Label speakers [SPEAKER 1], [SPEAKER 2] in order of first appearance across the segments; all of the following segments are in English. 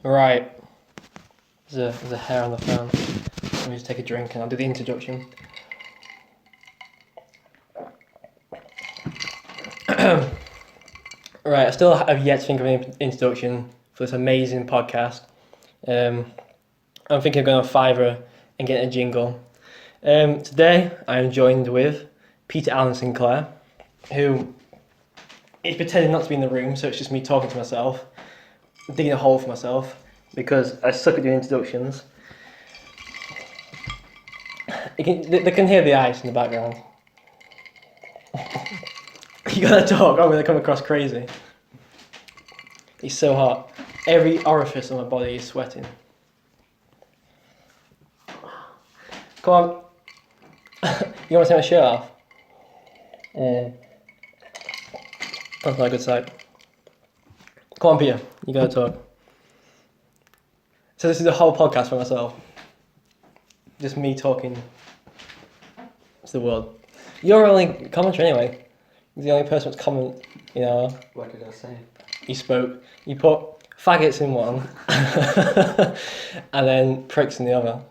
[SPEAKER 1] Right. There's a hair on the phone. Let me just take a drink and I'll do the introduction. Right, I still have yet to think of an introduction for this amazing podcast. I'm thinking of going on Fiverr and getting a jingle. Today I am joined with Peter Alan Sinclair, who is pretending not to be in the room, so it's just me talking to myself, digging a hole for myself, because I suck at doing introductions. They can hear the ice in the background. You gotta talk, I'm gonna come across crazy. It's so hot. Every orifice of my body is sweating. Come on. You want to take my shirt off? That's not a good sight. Come on, Peter. You gotta talk. So this is the whole podcast for myself. Just me talking to the world. You're only commenter anyway. You're the only person that's comment, you know.
[SPEAKER 2] What did I say?
[SPEAKER 1] You spoke. You put faggots in one and then pricks in the other.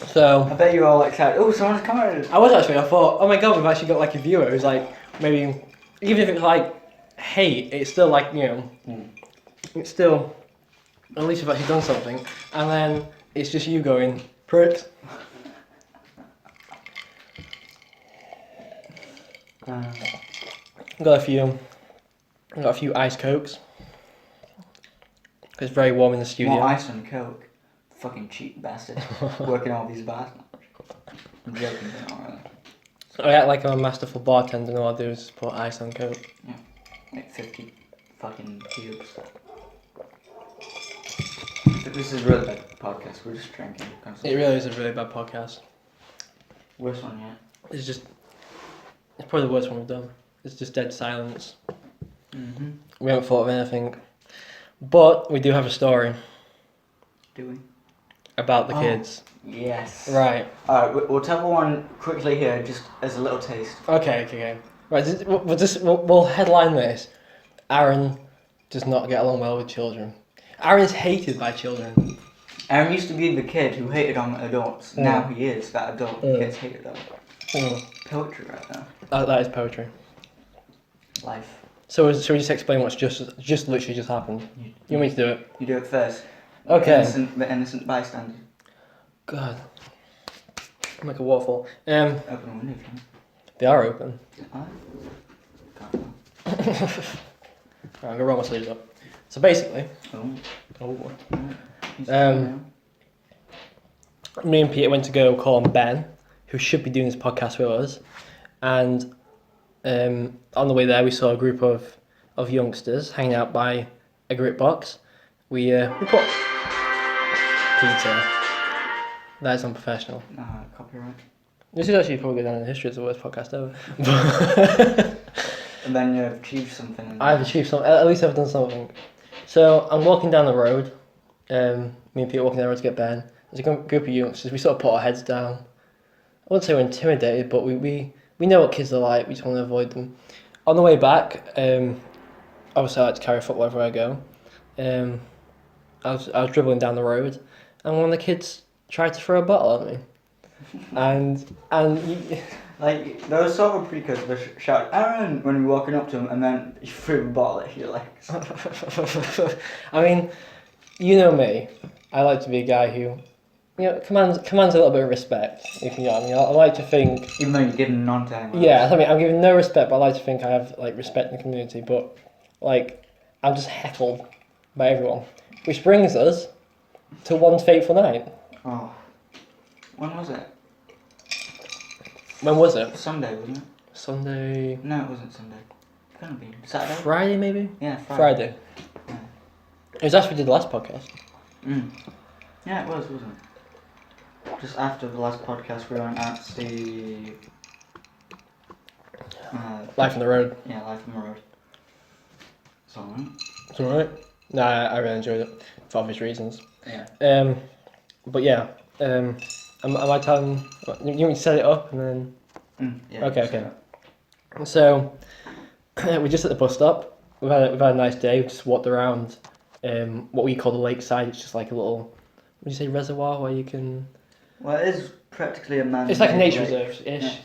[SPEAKER 1] So
[SPEAKER 2] I bet you were all excited. Oh, someone's commented.
[SPEAKER 1] I was actually. I thought, oh my god, we've actually got like a viewer who's like maybe even if it's like hate, it's still like it's still at least we've actually done something. And then it's just you going pricks. Got a few ice cokes. It's very warm in the studio.
[SPEAKER 2] More ice and coke. Fucking cheap bastard. Working all these bars. I'm joking, but not really.
[SPEAKER 1] I act like I'm a masterful bartender and all I do is just put ice on coke.
[SPEAKER 2] Yeah. Like 50 fucking cubes. This is a really bad podcast. We're just drinking constantly.
[SPEAKER 1] It really is a really bad podcast.
[SPEAKER 2] Worst one yet.
[SPEAKER 1] It's probably the worst one we've done. It's just dead silence.
[SPEAKER 2] Mm-hmm.
[SPEAKER 1] We haven't thought of anything. But we do have a story
[SPEAKER 2] Do we?
[SPEAKER 1] about the kids.
[SPEAKER 2] Yes.
[SPEAKER 1] Right.
[SPEAKER 2] Alright, we'll tell one quickly here, just as a little taste.
[SPEAKER 1] Okay. Right, we'll headline this. Aron does not get along well with children. Aron is hated by children.
[SPEAKER 2] Aron used to be the kid who hated on adults. Now he is that adult who gets hated on. Poetry right now.
[SPEAKER 1] That is poetry.
[SPEAKER 2] Life.
[SPEAKER 1] So should we just explain what's just literally just happened? You want me to do it?
[SPEAKER 2] You do it first.
[SPEAKER 1] Okay.
[SPEAKER 2] The innocent bystander.
[SPEAKER 1] God. I'm like a waterfall.
[SPEAKER 2] Open a window for me.
[SPEAKER 1] They are open.
[SPEAKER 2] Alright.
[SPEAKER 1] Right, I'm gonna roll my sleeves up. So basically, me and Peter went to go call on Ben, who should be doing this podcast with us, and on the way there we saw a group of youngsters hanging out by a grit box. We put Peter. That is unprofessional.
[SPEAKER 2] Copyright.
[SPEAKER 1] This is actually probably go down in history as the worst podcast ever.
[SPEAKER 2] And then you've achieved something.
[SPEAKER 1] I've achieved something. At least I've done something. So I'm walking down the road. Me and Peter walking down the road to get Ben. There's a group of youngsters. We sort of put our heads down. I wouldn't say we're intimidated, but we know what kids are like. We just want to avoid them. On the way back, obviously I like to carry football wherever I go. I was dribbling down the road, and one of the kids tried to throw a bottle at me. And
[SPEAKER 2] like, they were sort of pretty close. They shouted, Aron, when we were walking up to him, and then you threw a bottle at your legs.
[SPEAKER 1] I mean, you know me. I like to be a guy who, commands a little bit of respect. If you know what I mean. I like to think.
[SPEAKER 2] Even though you didn't non-time.
[SPEAKER 1] Yeah, I mean, I'm giving no respect, but I like to think I have like respect in the community. But like, I'm just heckled by everyone, which brings us to one fateful night.
[SPEAKER 2] Oh, when was it?
[SPEAKER 1] When was it?
[SPEAKER 2] Sunday, wasn't it?
[SPEAKER 1] Sunday.
[SPEAKER 2] No, it wasn't Sunday. It couldn't be. Saturday?
[SPEAKER 1] Friday, maybe?
[SPEAKER 2] Yeah,
[SPEAKER 1] Friday.
[SPEAKER 2] Yeah.
[SPEAKER 1] It was after we did the last podcast.
[SPEAKER 2] Yeah, it was, wasn't it? Just after the last podcast, we went out to see...
[SPEAKER 1] Life on the road.
[SPEAKER 2] Yeah, Life on the Road. It's alright.
[SPEAKER 1] It's alright. No, I really enjoyed it for obvious reasons.
[SPEAKER 2] Yeah.
[SPEAKER 1] But yeah, am I telling? You want me to set it up and then?
[SPEAKER 2] Yeah.
[SPEAKER 1] Okay. So, we're just at the bus stop. We've had a nice day. We just walked around what we call the lakeside. It's just like a little, would you say, reservoir where you can...
[SPEAKER 2] Well, it is practically a man-made
[SPEAKER 1] It's like a nature
[SPEAKER 2] lake.
[SPEAKER 1] reserve-ish.
[SPEAKER 2] Yeah.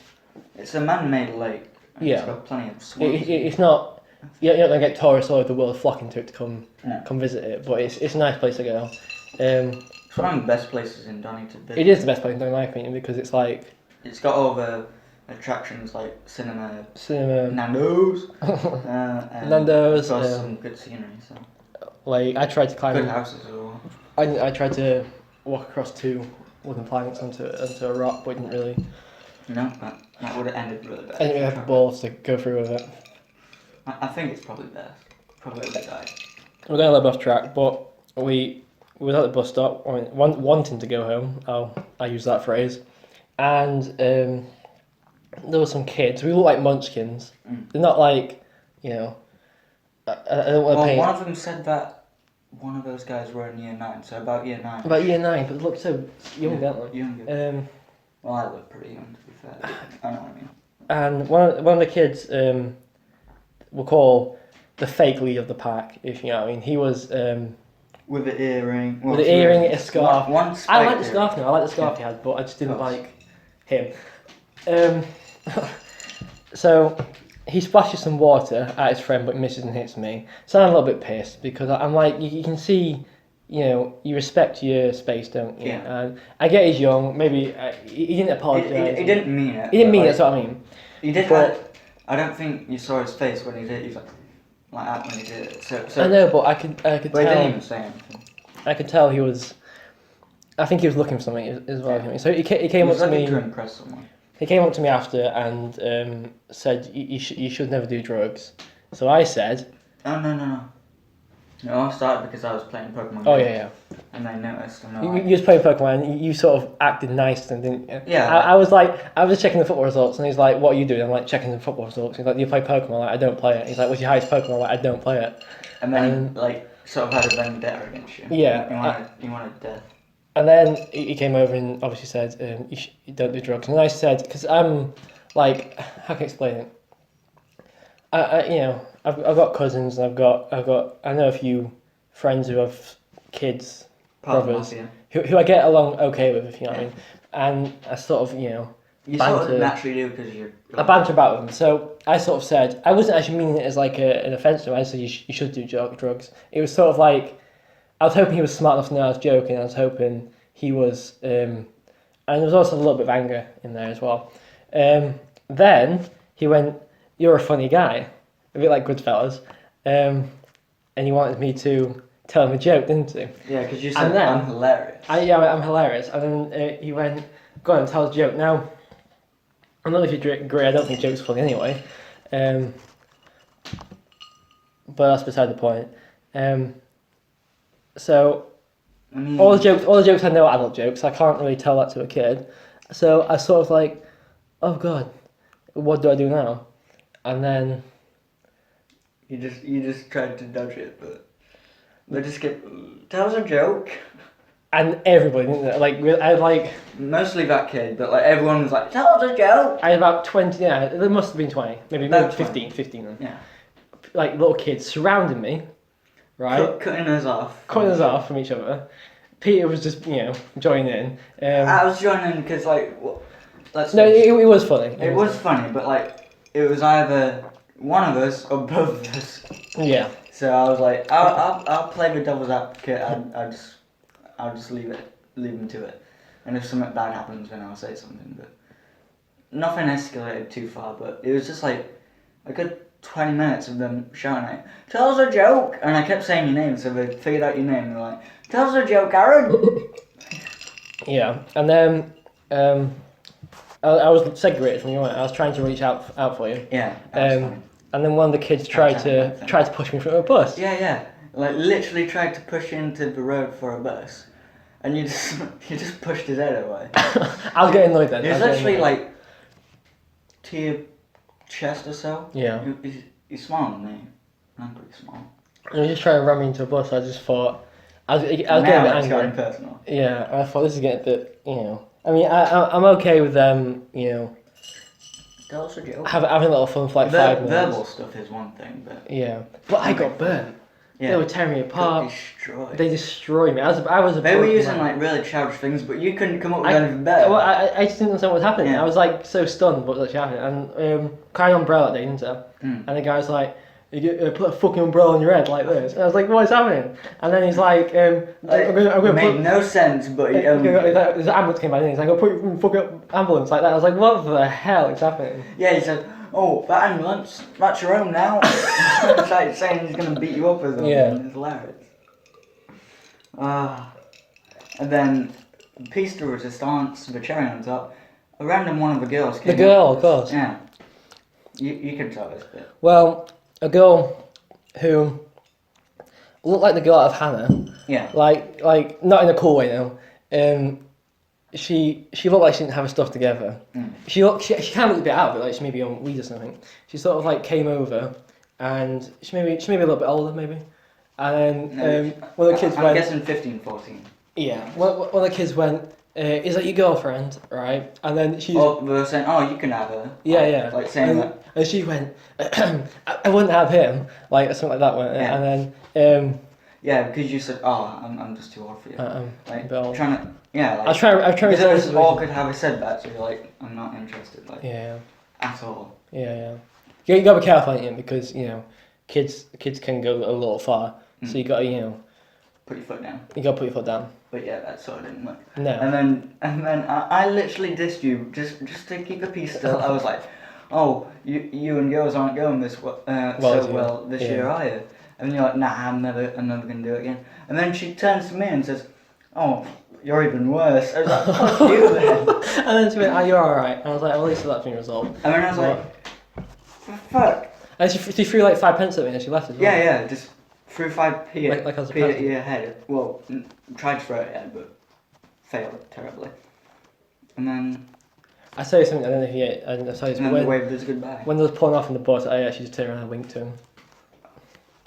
[SPEAKER 2] It's a man-made lake. And
[SPEAKER 1] Yeah.
[SPEAKER 2] It's got plenty of swamps.
[SPEAKER 1] It's not... You're not going to get tourists all over the world flocking to it to come visit it, but it's a nice place to go.
[SPEAKER 2] It's one of the best places in Donny to visit.
[SPEAKER 1] It is the best place in my opinion because it's like...
[SPEAKER 2] It's got all the attractions like cinema, Nando's, and
[SPEAKER 1] Nando's,
[SPEAKER 2] it's got some good scenery. So.
[SPEAKER 1] Like, I tried to climb...
[SPEAKER 2] Good houses as well.
[SPEAKER 1] I tried to walk across 2 wooden planks onto a rock, but it didn't really...
[SPEAKER 2] No, that would have ended really bad.
[SPEAKER 1] I didn't really have the balls to go through with it.
[SPEAKER 2] I think it's probably best. Probably a bit died.
[SPEAKER 1] We're going a little bit off track, but we were at the bus stop, wanting to go home. I use that phrase. And there were some kids. We look like munchkins. They're not like, you know... I don't want to paint...
[SPEAKER 2] One of them said that one of those guys were in year 9, so about year 9.
[SPEAKER 1] About year 9, but they look so young, don't they?
[SPEAKER 2] Younger. Well, I look pretty young, to be fair. I know what I mean.
[SPEAKER 1] And one of the kids we'll call the fake lead of the pack, if you know what I mean. He was...
[SPEAKER 2] with the earring.
[SPEAKER 1] With the earring, a scarf.
[SPEAKER 2] I
[SPEAKER 1] like the scarf now. I like the scarf he had, but I just didn't like him. So he splashes some water at his friend, but misses and hits me. So I'm a little bit pissed because I'm like, you can see, you know, you respect your space, don't you?
[SPEAKER 2] Yeah.
[SPEAKER 1] And I get he's young. Maybe he didn't apologise.
[SPEAKER 2] He didn't mean it.
[SPEAKER 1] He didn't mean it.
[SPEAKER 2] Like,
[SPEAKER 1] That's what I mean.
[SPEAKER 2] He did.
[SPEAKER 1] But,
[SPEAKER 2] I don't think you saw his face when he did it. He was like that when he did it. So
[SPEAKER 1] I know, but I could
[SPEAKER 2] but
[SPEAKER 1] tell.
[SPEAKER 2] he didn't even say anything.
[SPEAKER 1] I could tell he was. I think he was looking for something as well.
[SPEAKER 2] Yeah.
[SPEAKER 1] So he came up to me.
[SPEAKER 2] To impress someone.
[SPEAKER 1] He came up to me after and said, you should never do drugs. So I said...
[SPEAKER 2] Oh, no. No, I started because I was playing Pokemon.
[SPEAKER 1] Oh, yeah.
[SPEAKER 2] And they noticed. And
[SPEAKER 1] You was playing Pokemon, you sort of acted nice and didn't you?
[SPEAKER 2] Yeah.
[SPEAKER 1] I was just checking the football results, and he's like, what are you doing? I'm like, checking the football results. He's like, you play Pokemon? I'm like, I don't play it. He's like, what's your highest Pokemon? I'm like, I don't play it.
[SPEAKER 2] And then he, sort of had a vendetta against you.
[SPEAKER 1] Yeah.
[SPEAKER 2] He wanted death.
[SPEAKER 1] And then he came over and obviously said, you don't do drugs. And I said, because I'm like, how can I explain it? I've got cousins, and I've got I know a few friends who have kids, brothers, who I get along okay with, if you know what I mean. And I sort of,
[SPEAKER 2] You sort of naturally do because you're...
[SPEAKER 1] I banter about with them. So I sort of said, I wasn't actually meaning it as like an offence to him. I said you should do drugs. It was sort of like, I was hoping he was smart enough to know I was joking. I was hoping he was, and there was also a little bit of anger in there as well. Then he went, "You're a funny guy," a bit like Goodfellas, and he wanted me to tell him a joke, didn't he?
[SPEAKER 2] Yeah, because you said I'm hilarious.
[SPEAKER 1] I'm hilarious, and then he went, "Go on, tell us a joke." Now, I don't know if you agree. I don't think jokes are funny anyway, but that's beside the point. So all the jokes I know are adult jokes. I can't really tell that to a kid. So I sort of like, oh god, what do I do now? And then
[SPEAKER 2] you just tried to dodge it, but just tell us a joke.
[SPEAKER 1] And everybody, didn't they? Like
[SPEAKER 2] mostly that kid, but like everyone was like, tell us a joke.
[SPEAKER 1] I had about 20. Yeah, there must have been 20, maybe 15 then.
[SPEAKER 2] Yeah.
[SPEAKER 1] Like little kids surrounding me. Right,
[SPEAKER 2] cutting us off
[SPEAKER 1] from each other. Peter was just, joining in.
[SPEAKER 2] I was joining because it
[SPEAKER 1] was funny.
[SPEAKER 2] It was funny, but like it was either one of us or both of us.
[SPEAKER 1] Yeah.
[SPEAKER 2] So I was like, I'll play the devil's advocate. I'll just leave him to it. And if something bad happens, then I'll say something. But nothing escalated too far. But it was just like a good 20 minutes of them shouting at, tell us a joke, and I kept saying your name, so they figured out your name, and they're like, tell us a joke, Aron.
[SPEAKER 1] Yeah, and then I was segregated from you. I was trying to reach out for you.
[SPEAKER 2] Yeah.
[SPEAKER 1] And then one of the kids tried to push me from a bus.
[SPEAKER 2] Yeah. Like literally tried to push into the road for a bus, and you just pushed his head away.
[SPEAKER 1] I was getting annoyed then.
[SPEAKER 2] He was actually like to your chest or so.
[SPEAKER 1] Yeah.
[SPEAKER 2] He's smaller than me. I'm pretty small.
[SPEAKER 1] And he was just trying to ram me into a bus. I just thought I was getting a bit angry.
[SPEAKER 2] Personal.
[SPEAKER 1] Yeah, I thought this is getting a bit, I mean, I'm okay with them,
[SPEAKER 2] Tell us a joke.
[SPEAKER 1] having a little fun for like 5 minutes.
[SPEAKER 2] Verbal stuff is one thing, but
[SPEAKER 1] Yeah, but I got burnt.
[SPEAKER 2] yeah,
[SPEAKER 1] They were tearing me apart.
[SPEAKER 2] destroyed.
[SPEAKER 1] They destroyed me. I was a
[SPEAKER 2] They were
[SPEAKER 1] broken
[SPEAKER 2] using
[SPEAKER 1] man.
[SPEAKER 2] like really childish things, but you couldn't come up with anything better.
[SPEAKER 1] Well, I just didn't understand what was happening.
[SPEAKER 2] Yeah.
[SPEAKER 1] I was like so stunned what was actually happening. And carried an umbrella that day, didn't I?
[SPEAKER 2] Mm.
[SPEAKER 1] And the guy was like, you put a fucking umbrella on your head like this. And I was like, what is happening? And then he's like, I'm gonna
[SPEAKER 2] made
[SPEAKER 1] put...
[SPEAKER 2] no sense, but
[SPEAKER 1] There's an ambulance came by and he's like, I'll put you in fucking ambulance like that. I was like, what the hell is happening?
[SPEAKER 2] yeah, he said, "Oh, that ambulance, that's your own now." It's like saying he's gonna beat you up or something.
[SPEAKER 1] Yeah.
[SPEAKER 2] It's hilarious. And then peace to resistance, the cherry on top. A random one of the girls came
[SPEAKER 1] The girl,
[SPEAKER 2] up.
[SPEAKER 1] of course.
[SPEAKER 2] Yeah. You can tell this bit.
[SPEAKER 1] Well, a girl who looked like the girl out of Hannah.
[SPEAKER 2] Yeah.
[SPEAKER 1] Like not in a cool way now. She looked like she didn't have her stuff together.
[SPEAKER 2] Mm.
[SPEAKER 1] She kind of looked a bit out of it, like she may be on weed or something. She sort of like came over, and she may be a little bit older maybe. And then one of the kids
[SPEAKER 2] I'm
[SPEAKER 1] went.
[SPEAKER 2] guessing 15, 14.
[SPEAKER 1] Yeah. One of the kids went. Is that your girlfriend? Right. And then she.
[SPEAKER 2] Oh, they were saying, "Oh, you can have her."
[SPEAKER 1] Yeah.
[SPEAKER 2] Like saying
[SPEAKER 1] and,
[SPEAKER 2] that.
[SPEAKER 1] And she went. I wouldn't have him. Like something like that. Went.
[SPEAKER 2] Yeah.
[SPEAKER 1] And then.
[SPEAKER 2] Yeah, because you said, "Oh, I'm just too old for you." Like
[SPEAKER 1] Bill.
[SPEAKER 2] trying to. Yeah. Like,
[SPEAKER 1] I was trying to
[SPEAKER 2] because
[SPEAKER 1] say
[SPEAKER 2] it was
[SPEAKER 1] this
[SPEAKER 2] awkward how I said that, so you're like, "I'm not interested." Like.
[SPEAKER 1] Yeah.
[SPEAKER 2] At all.
[SPEAKER 1] Yeah. You gotta be careful, ain't you? Because kids can go a little far.
[SPEAKER 2] Mm.
[SPEAKER 1] So you gotta
[SPEAKER 2] Put your foot down.
[SPEAKER 1] you gotta put your foot down.
[SPEAKER 2] But yeah, that sort of didn't work.
[SPEAKER 1] No.
[SPEAKER 2] And then I literally dissed you just to keep the peace still. I was like, "Oh, you and girls aren't going this well this year, are you?" And you're like, "Nah, I'm never gonna do it again." And then she turns to me and says, "Oh, you're even worse." I was like, "Fuck you then."
[SPEAKER 1] And then she went, "Oh, you're alright." And I was like, "Well, at least that's been resolved."
[SPEAKER 2] And then I was like, "Fuck."
[SPEAKER 1] And she threw like 5 pence at me and she left as well.
[SPEAKER 2] Yeah, just threw 5p
[SPEAKER 1] Like I was a
[SPEAKER 2] p at
[SPEAKER 1] peasant.
[SPEAKER 2] your head. Well, tried to throw it at, but failed terribly. And then.
[SPEAKER 1] I tell you something. I don't know if I tell you
[SPEAKER 2] And then
[SPEAKER 1] when
[SPEAKER 2] they waved us goodbye.
[SPEAKER 1] when they was pulling off in the bus, I actually just turned around and winked to him.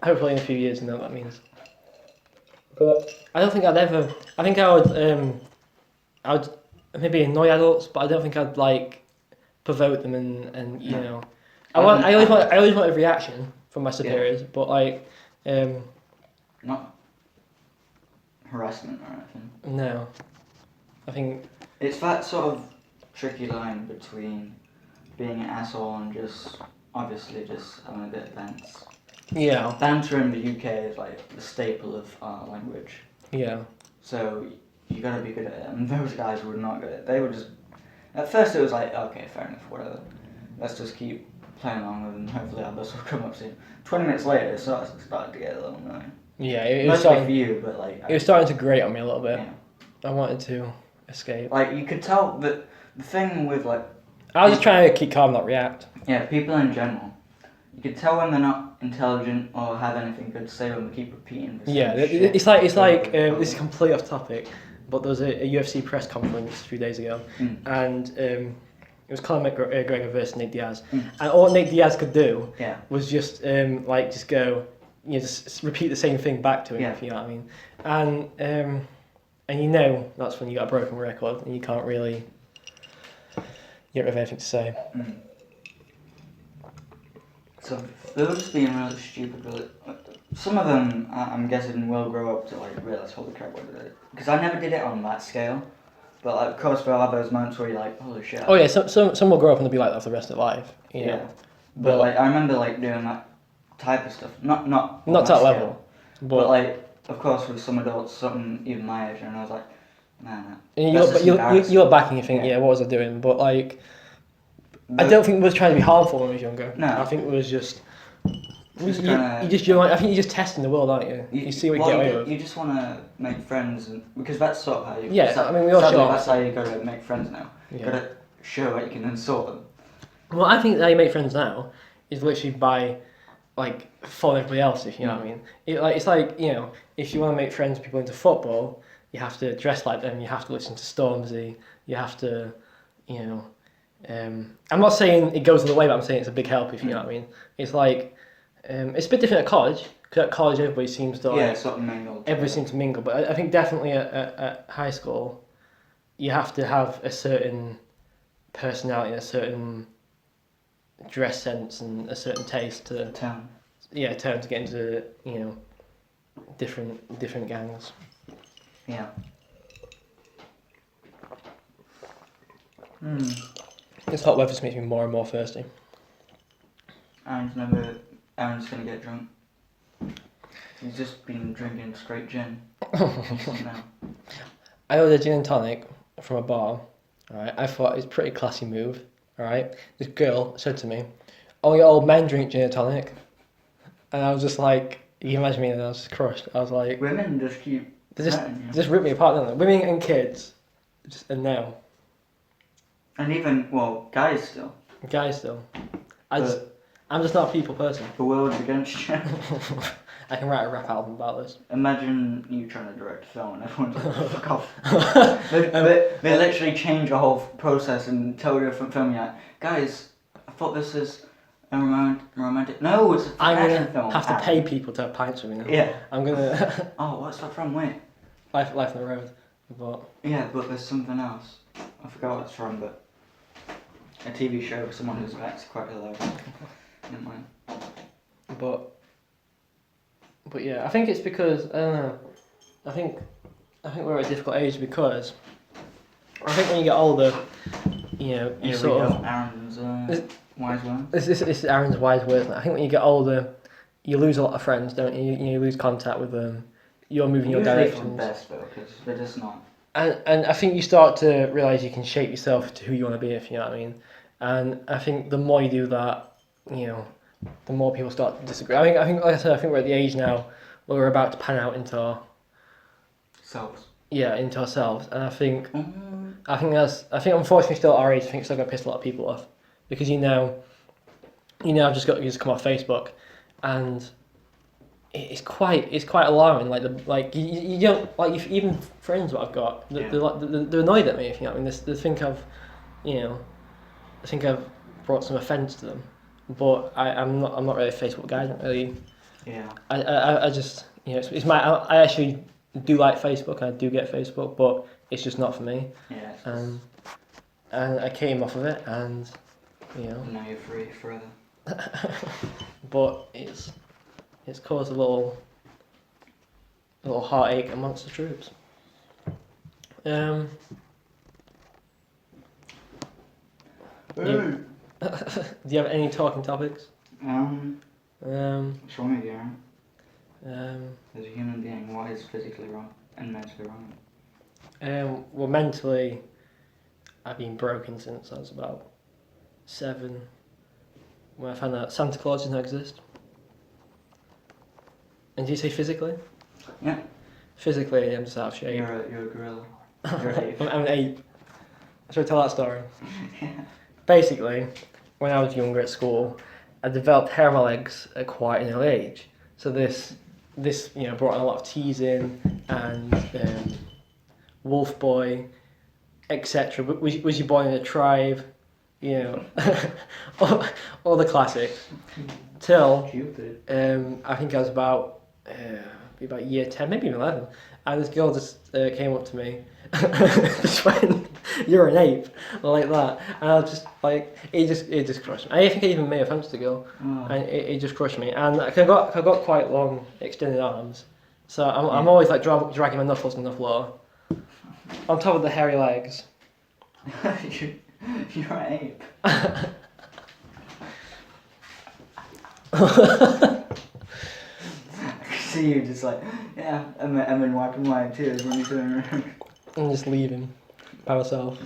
[SPEAKER 1] Hopefully in a few years you know what that means. But I don't think I'd ever. I think I would maybe annoy adults, but I don't think I'd like provoke them and you know. I always want a reaction from my superiors, but like.
[SPEAKER 2] Not harassment or anything.
[SPEAKER 1] No, I think
[SPEAKER 2] It's that sort of tricky line between being an asshole and just obviously just having a bit of banter.
[SPEAKER 1] yeah,
[SPEAKER 2] Banter in the UK is like the staple of our language.
[SPEAKER 1] yeah,
[SPEAKER 2] So you gotta be good at it. And those guys were not good at it. They were just. At first it was like, okay, fair enough, whatever. Let's just keep playing along with it and hopefully our bus will come up soon. 20 minutes later, it started to get a little annoying.
[SPEAKER 1] yeah. It was
[SPEAKER 2] Mostly
[SPEAKER 1] starting.
[SPEAKER 2] for you, but like.
[SPEAKER 1] It was starting to grate on me a little bit.
[SPEAKER 2] Yeah.
[SPEAKER 1] I wanted to escape.
[SPEAKER 2] Like you could tell that the thing with like.
[SPEAKER 1] I was just trying to keep calm, not react.
[SPEAKER 2] Yeah, people in general. You could tell when they're not intelligent or have anything good to say when they keep repeating the same
[SPEAKER 1] Yeah,
[SPEAKER 2] shit.
[SPEAKER 1] it's like this is completely off topic, but there was a UFC press conference a few days ago, and it was Conor McGregor versus Nate Diaz, and all Nate Diaz could do was just just go, just repeat the same thing back to him, if you know what I mean, and that's when you got a broken record and you can't really get rid of anything to say.
[SPEAKER 2] So they were just being really stupid. Really. Some of them, I'm guessing, will grow up to like realise, holy crap, what did I do? Because I never did it on that scale. But like, of course, we'll have those moments where you're like, holy shit.
[SPEAKER 1] Oh yeah, some will grow up and they'll be like that for the rest of their life. You know?
[SPEAKER 2] But like, I remember like doing that type of stuff. Not
[SPEAKER 1] to that level.
[SPEAKER 2] But like, of course, with some adults, something even my age, and I was like, nah.
[SPEAKER 1] And you look back and you think, what was I doing? But like, I don't think it was trying to be harmful when I was younger.
[SPEAKER 2] No.
[SPEAKER 1] I think it was just. I think you're just testing the world, aren't you? You see what you get away with.
[SPEAKER 2] You just want to make friends, because that's sort of how you.
[SPEAKER 1] Yeah, I mean, we all show.
[SPEAKER 2] That's how you got to make friends now. You got to show that you can insult them.
[SPEAKER 1] Well, I think how you make friends now is literally by, like, following everybody else. If you know what I mean. It's like if you want to make friends with people into football, you have to dress like them. You have to listen to Stormzy. You have to, I'm not saying it goes the way, but I'm saying it's a big help. If you know what I mean. It's like. It's a bit different at college, because at college everybody seems to
[SPEAKER 2] sort of mingle.
[SPEAKER 1] Everybody seems to mingle, but I think definitely at high school, you have to have a certain personality, a certain dress sense and a certain taste to
[SPEAKER 2] Town.
[SPEAKER 1] turn to get into different gangs.
[SPEAKER 2] Yeah.
[SPEAKER 1] This hot weather just makes me more and more thirsty.
[SPEAKER 2] Aaron's gonna get drunk. He's just been drinking straight gin. Now.
[SPEAKER 1] I ordered gin and tonic from a bar. Alright, I thought it was a pretty classy move. Alright, this girl said to me, "Only old men drink gin and tonic," and I was just like, you can imagine me, and I was just crushed. I was like,
[SPEAKER 2] Women just keep.
[SPEAKER 1] they just rip me apart, don't they? Women and kids, and now
[SPEAKER 2] And even guys still.
[SPEAKER 1] guys still. I'm just not a people person.
[SPEAKER 2] The world's against you.
[SPEAKER 1] I can write a rap album about this.
[SPEAKER 2] Imagine you trying to direct a film and everyone's like, fuck off. They literally change the whole process and tell you a different film. You're like, guys, I thought this is a romantic. No, it's a
[SPEAKER 1] I'm
[SPEAKER 2] fashion
[SPEAKER 1] gonna
[SPEAKER 2] film.
[SPEAKER 1] have to pay people to have pints with me now.
[SPEAKER 2] Yeah.
[SPEAKER 1] I'm gonna.
[SPEAKER 2] Oh, what's that from? Wait.
[SPEAKER 1] Life on the road. But
[SPEAKER 2] Yeah, but there's something else. I forgot what it's from, but a TV show with someone who's actually quite hilarious. Never mind.
[SPEAKER 1] But yeah, I think it's because I don't know. I think we're at a difficult age because I think when you get older, you sort of.
[SPEAKER 2] Aaron's wise words.
[SPEAKER 1] This is Aaron's wise words. I think when you get older, you lose a lot of friends, don't you? You lose contact with them. You're moving your
[SPEAKER 2] Usually for the
[SPEAKER 1] directions.
[SPEAKER 2] best though, because they're just not.
[SPEAKER 1] And I think you start to realise you can shape yourself to who you want to be, if you know what I mean. And I think the more you do that, the more people start to disagree. I think, like I said, I think we're at the age now where we're about to pan out into our
[SPEAKER 2] Selves.
[SPEAKER 1] Yeah, into ourselves. And I think unfortunately still at our age, I think it's still gonna piss a lot of people off because you just come off Facebook, and it's quite alarming. You don't even friends what I've got. They're annoyed at me, if you know what I mean. They think I've brought some offence to them. But I'm not really a Facebook guy. I don't really.
[SPEAKER 2] Yeah.
[SPEAKER 1] I just it's my I actually do like Facebook. I do get Facebook, but it's just not for me.
[SPEAKER 2] Yeah.
[SPEAKER 1] And I came off of it, and
[SPEAKER 2] Now you're free forever.
[SPEAKER 1] But it's caused a little heartache amongst the troops. Do you have any talking topics?
[SPEAKER 2] What's wrong with you, Aaron? As a human being, what is physically wrong and mentally wrong?
[SPEAKER 1] Well, mentally, I've been broken since I was about 7, when I found out Santa Claus doesn't exist. And do you say physically?
[SPEAKER 2] Yeah.
[SPEAKER 1] Physically, I'm just out of shape.
[SPEAKER 2] You're a gorilla. You're an ape.
[SPEAKER 1] I'm an ape. Should I tell that story?
[SPEAKER 2] Yeah.
[SPEAKER 1] Basically, when I was younger at school, I developed hair on my legs at quite an early age. So this brought in a lot of teasing and wolf boy, etc. Was you born in a tribe? All the classics. Till I think I was about year 10, maybe even 11, and this girl just came up to me, just went, "You're an ape," like that, and I was just like, it just crushed me. I think I even made offence to the girl, and it just crushed me. And I got quite long extended arms, so I'm always like dragging my knuckles on the floor, on top of the hairy legs.
[SPEAKER 2] You're an ape. I see you just like, yeah, I'm in wiping my tears when you're doing it.
[SPEAKER 1] And just leaving by myself.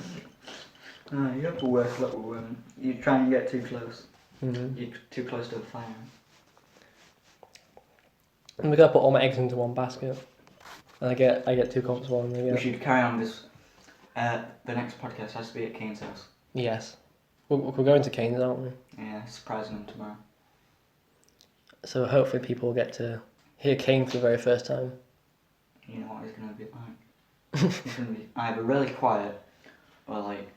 [SPEAKER 2] No, you have to work a lot with women. You try and get too close.
[SPEAKER 1] Mm-hmm.
[SPEAKER 2] You're too close to the fire.
[SPEAKER 1] And we're gonna put all my eggs into one basket, and I get too comfortable. And
[SPEAKER 2] We should carry on this. The next podcast has to be at Kane's house.
[SPEAKER 1] Yes, we're going to Kane's, aren't we?
[SPEAKER 2] Yeah, surprising them tomorrow.
[SPEAKER 1] So hopefully people will get to hear Kane for the very first time.
[SPEAKER 2] You know what he's gonna be like? He's gonna be either really quiet, or like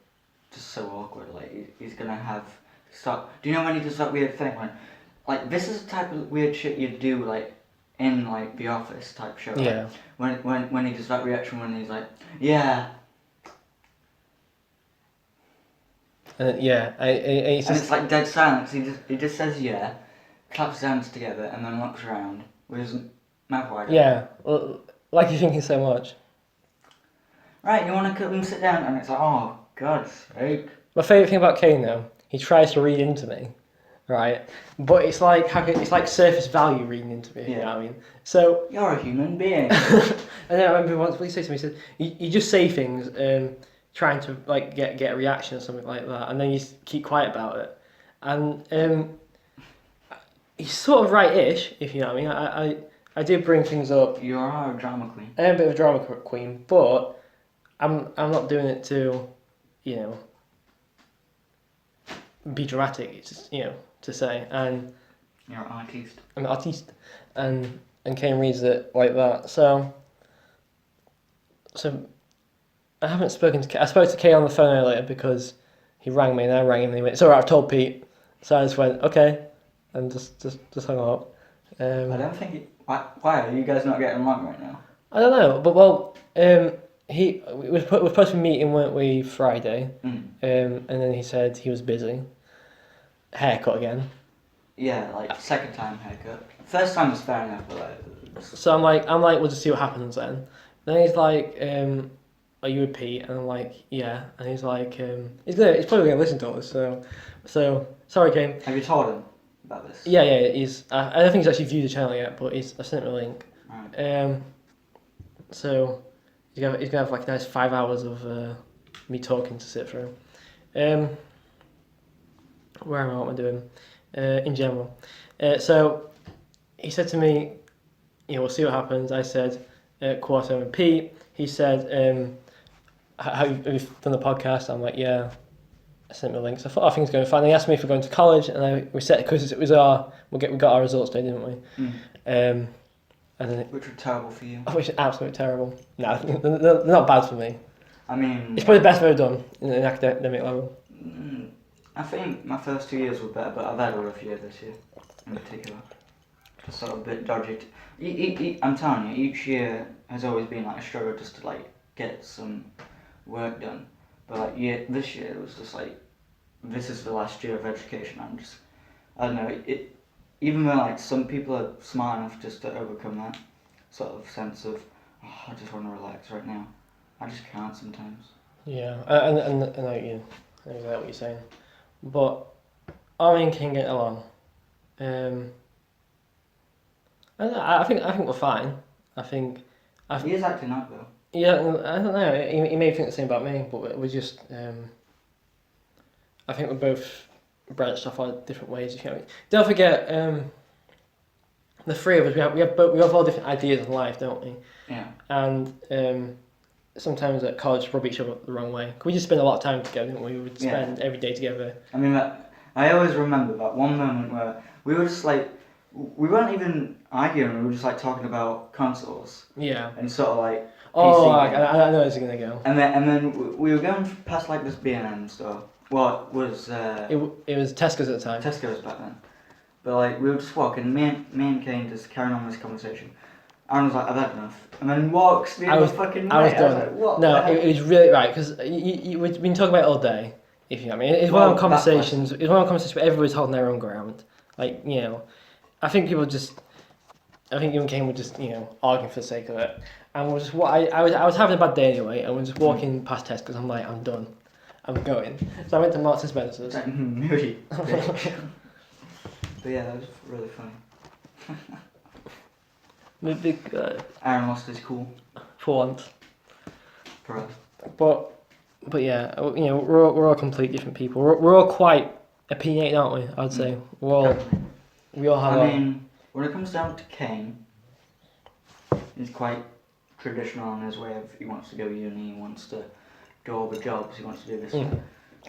[SPEAKER 2] just so awkward. Like he's gonna have stop. Do you know when he does that weird thing when, like, this is the type of weird shit you'd do like in like The Office type show.
[SPEAKER 1] Yeah.
[SPEAKER 2] Like, when he does that reaction when he's like, yeah.
[SPEAKER 1] And yeah, it's
[SPEAKER 2] And
[SPEAKER 1] just
[SPEAKER 2] it's like dead silence. He just says yeah, claps his hands together, and then looks around with his mouth wide open.
[SPEAKER 1] yeah, like you're thinking so much.
[SPEAKER 2] Right, you want to come and sit down? And it's like, oh, God's sake.
[SPEAKER 1] My favourite thing about Kane though, he tries to read into me, right? But it's like it's like surface value reading into me. You know what I mean? So
[SPEAKER 2] You're a human being.
[SPEAKER 1] and then I remember once what he said to me, he said, you just say things, trying to like get a reaction or something like that, and then you keep quiet about it. And he's sort of right-ish, if you know what I mean. I did bring things up.
[SPEAKER 2] You are a drama queen.
[SPEAKER 1] I am a bit of a drama queen, but I'm not doing it to, you know, be dramatic. It's just, you know, to say. And
[SPEAKER 2] You're an artiste.
[SPEAKER 1] I'm an artiste, and Kane reads it like that. So I haven't spoken to Kay. I spoke to Kay on the phone earlier because he rang me and I rang him and he went, "It's alright, I've told Pete." So I just went, "Okay," and just hung up.
[SPEAKER 2] I don't think it... Why are you guys not getting along right now?
[SPEAKER 1] I don't know, but well, we were supposed to be meeting, weren't we, Friday? And then he said he was busy. Haircut again.
[SPEAKER 2] Yeah, like second time haircut. First time was fair enough, but like...
[SPEAKER 1] So I'm like, we'll just see what happens then. Then he's like, "Are you with Pete?" And I'm like, "Yeah." And he's like, he's probably gonna listen to us. So sorry, Kane.
[SPEAKER 2] Have you told him about this?
[SPEAKER 1] Yeah. He's. I don't think he's actually viewed the channel yet, but I sent him a link.
[SPEAKER 2] Right.
[SPEAKER 1] So he's gonna have like a nice 5 hours of me talking to sit through. Where am I? What am I doing? In general. So he said to me, we'll see what happens. I said, quarter with Pete. He said, have you done the podcast? I'm like, yeah. I sent him a link. So I thought, things are going fine. He asked me if we're going to college, and we said, because it was we got our results day, didn't we? And then
[SPEAKER 2] which were terrible for you.
[SPEAKER 1] Which is absolutely terrible. No, they're not bad for me.
[SPEAKER 2] I mean...
[SPEAKER 1] It's probably the best I've ever done in an academic level.
[SPEAKER 2] I think my first 2 years were better, but I've had a rough year this year, in particular. Just sort of a bit dodgy. I'm telling you, each year has always been like a struggle just to like get some work done. But like this year it was just like, this is the last year of education. I don't know, even though like some people are smart enough just to overcome that sort of sense of, oh, I just want to relax right now. I just can't sometimes.
[SPEAKER 1] Yeah, I know you. I know exactly what you're saying. But Aron can get along. I think we're fine.
[SPEAKER 2] He is acting up though.
[SPEAKER 1] Yeah, I don't know. He may think the same about me, but we're just. I think we're both branched off our different ways. If you know. Don't forget, the three of us we have all different ideas in life, don't we?
[SPEAKER 2] Yeah.
[SPEAKER 1] And sometimes at college rub each other the wrong way. We just spend a lot of time together, didn't we? We would spend every day together.
[SPEAKER 2] I mean, I always remember that one moment where we were just like, we weren't even arguing. We were just like talking about consoles.
[SPEAKER 1] Yeah.
[SPEAKER 2] And sort of like.
[SPEAKER 1] Oh, I know it's gonna go.
[SPEAKER 2] And then we were going past like this B&M store. What was?
[SPEAKER 1] It was Tesco's at the time.
[SPEAKER 2] Tesco's back then. But like we were just walking, me and Kane just carrying on this conversation. Aaron was like, "I've had enough," and then walks the other fucking way.
[SPEAKER 1] I was done.
[SPEAKER 2] Like, what?
[SPEAKER 1] No, it was really right because we've been talking about it all day. If you know what I mean, it's one of the conversations. It's one of the conversations where everybody's holding their own ground. Like I think people just. I think you and Kane were just arguing for the sake of it, and we're just I was having a bad day anyway, and we're just walking past Tesco's. I'm like, I'm done. I'm going. So I went to Marks and Spencer's.
[SPEAKER 2] Moody. But yeah, that was really funny.
[SPEAKER 1] The big
[SPEAKER 2] Aaron lost his cool.
[SPEAKER 1] for once.
[SPEAKER 2] For us.
[SPEAKER 1] But yeah, we're all complete different people. We're all quite opinionated, aren't we? I'd say we all have.
[SPEAKER 2] I mean, when it comes down to Kane, he's quite traditional in his way of he wants to go uni, he wants to do all the jobs, he wants to do this.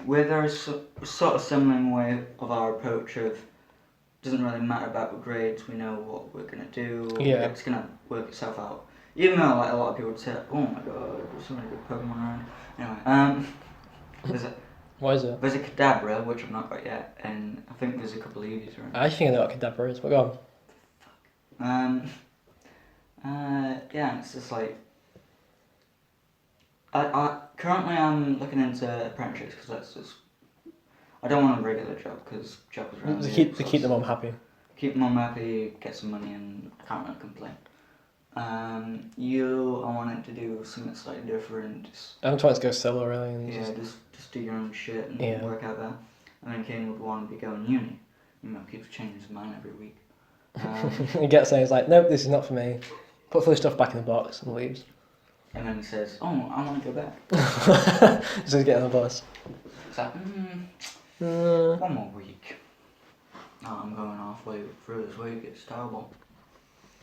[SPEAKER 2] We're very sort of similar way of our approach of doesn't really matter about the grades, we know what we're gonna do.
[SPEAKER 1] Yeah.
[SPEAKER 2] It's gonna work itself out. Even though like a lot of people would say, "Oh my god, there's so many good Pokemon around." Anyway,
[SPEAKER 1] What is it?
[SPEAKER 2] there's a Kadabra, which I've not got yet, and I think there's a couple of Eevees around.
[SPEAKER 1] I actually think I know what Kadabra is, but go on.
[SPEAKER 2] Yeah, it's just like I currently I'm looking into apprenticeships because that's just I don't want a regular job because job is around
[SPEAKER 1] To
[SPEAKER 2] here,
[SPEAKER 1] keep the mum happy.
[SPEAKER 2] Keep mum happy, get some money, and I can't really complain. I wanted to do something slightly different.
[SPEAKER 1] I'm trying to go solo really. And
[SPEAKER 2] just do your own shit and work out there. And then Kane would want to be going uni. Keeps changing his mind every week.
[SPEAKER 1] He gets there, he's like, nope, this is not for me. Puts all his stuff back in the box and leaves.
[SPEAKER 2] And then he says, oh, I want to go back.
[SPEAKER 1] So he's getting on the bus.
[SPEAKER 2] It's like, one more week. Oh, I'm going halfway through this week, it's terrible.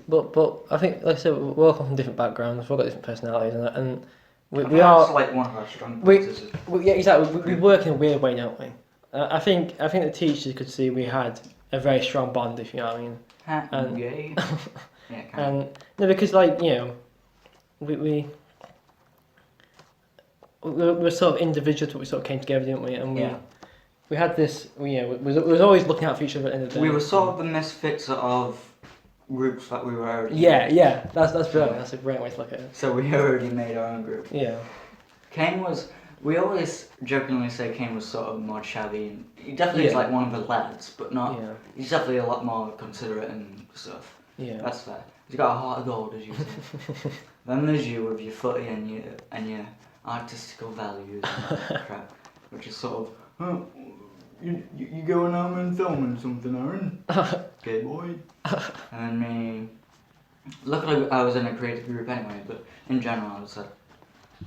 [SPEAKER 1] But I think, like I said, we all come from different backgrounds, we've all got different personalities, and we
[SPEAKER 2] That's like one of our strong points.
[SPEAKER 1] Yeah, exactly. We work in a weird way, don't we? I think the teachers could see we had a very strong bond, if you know what I mean. And,
[SPEAKER 2] yeah,
[SPEAKER 1] and no, because like we were sort of individuals, but we sort of came together, didn't we? And we had this. We was always looking out for each other at the end of the day.
[SPEAKER 2] We were sort of the misfits of groups that we were already.
[SPEAKER 1] Yeah. That's brilliant. That's a great way to look at it.
[SPEAKER 2] So we already made our own group.
[SPEAKER 1] Yeah.
[SPEAKER 2] Kane was. We always jokingly say Kane was sort of more shabby. He definitely is like one of the lads, but not. Yeah. He's definitely a lot more considerate and stuff. Yeah. That's fair. He's got a heart of gold, as you say. Then there's you with your footy and your artistical values and crap, which is sort of, you going home and filming something, Aaron? Okay, boy. And then me. Luckily, I was in a creative group anyway, but in general, I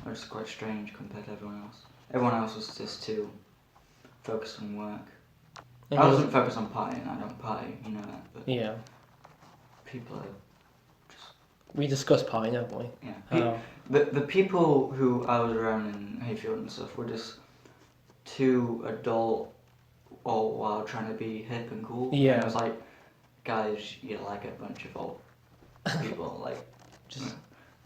[SPEAKER 2] was quite strange compared to everyone else. Everyone else was just too focused on work. I wasn't focused on partying. I don't party, you know that. But yeah. People are just.
[SPEAKER 1] We discussed partying, don't we?
[SPEAKER 2] Yeah. The people who I was around in Hayfield and stuff were just too adult, all while trying to be hip and cool. Yeah. And I was like, guys, you're like a bunch of old people, like just.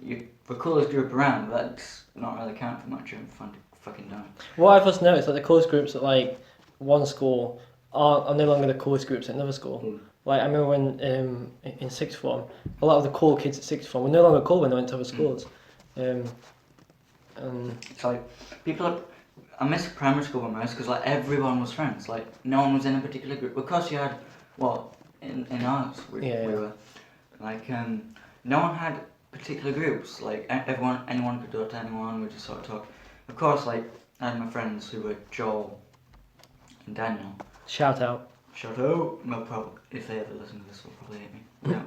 [SPEAKER 2] You're the coolest group around, but that's not really counting for much. You're fun to fucking die.
[SPEAKER 1] What I've just noticed, like the coolest groups at like one school are no longer the coolest groups at another school. Like I remember when in sixth form, a lot of the cool kids at sixth form were no longer cool when they went to other schools.
[SPEAKER 2] It's like I miss primary school most because like everyone was friends. Like no one was in a particular group. Of course you had in ours we were like no one had particular groups, like anyone could talk to anyone, we just sort of talk. Of course, like, I had my friends who were Joel and Daniel.
[SPEAKER 1] Shout out.
[SPEAKER 2] Well, probably, if they ever listen to this, they'll probably hate me. No.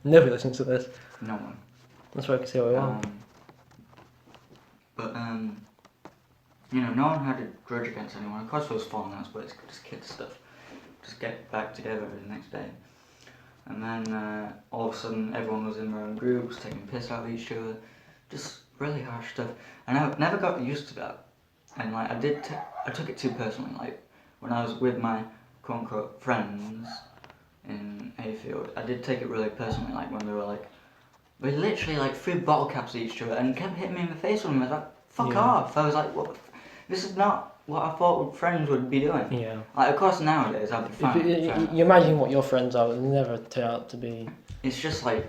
[SPEAKER 1] Nobody listens to this.
[SPEAKER 2] No one.
[SPEAKER 1] That's why I can say what we want.
[SPEAKER 2] But, no one had a grudge against anyone. Of course there was falling outs, but it's just kid stuff. Just get back together the next day. And then all of a sudden everyone was in their own groups, taking piss out of each other, just really harsh stuff. And I never got used to that. And like I took it too personally. Like when I was with my quote unquote friends in Hayfield, I did take it really personally. Like when they were like, we literally like threw bottle caps at each other and kept hitting me in the face with them. I was like, fuck off. I was like, what? This is not what I thought friends would be doing. Yeah. Like, of course, nowadays I'd be fine.
[SPEAKER 1] You imagine what your friends are, they never turn out to be.
[SPEAKER 2] It's just like,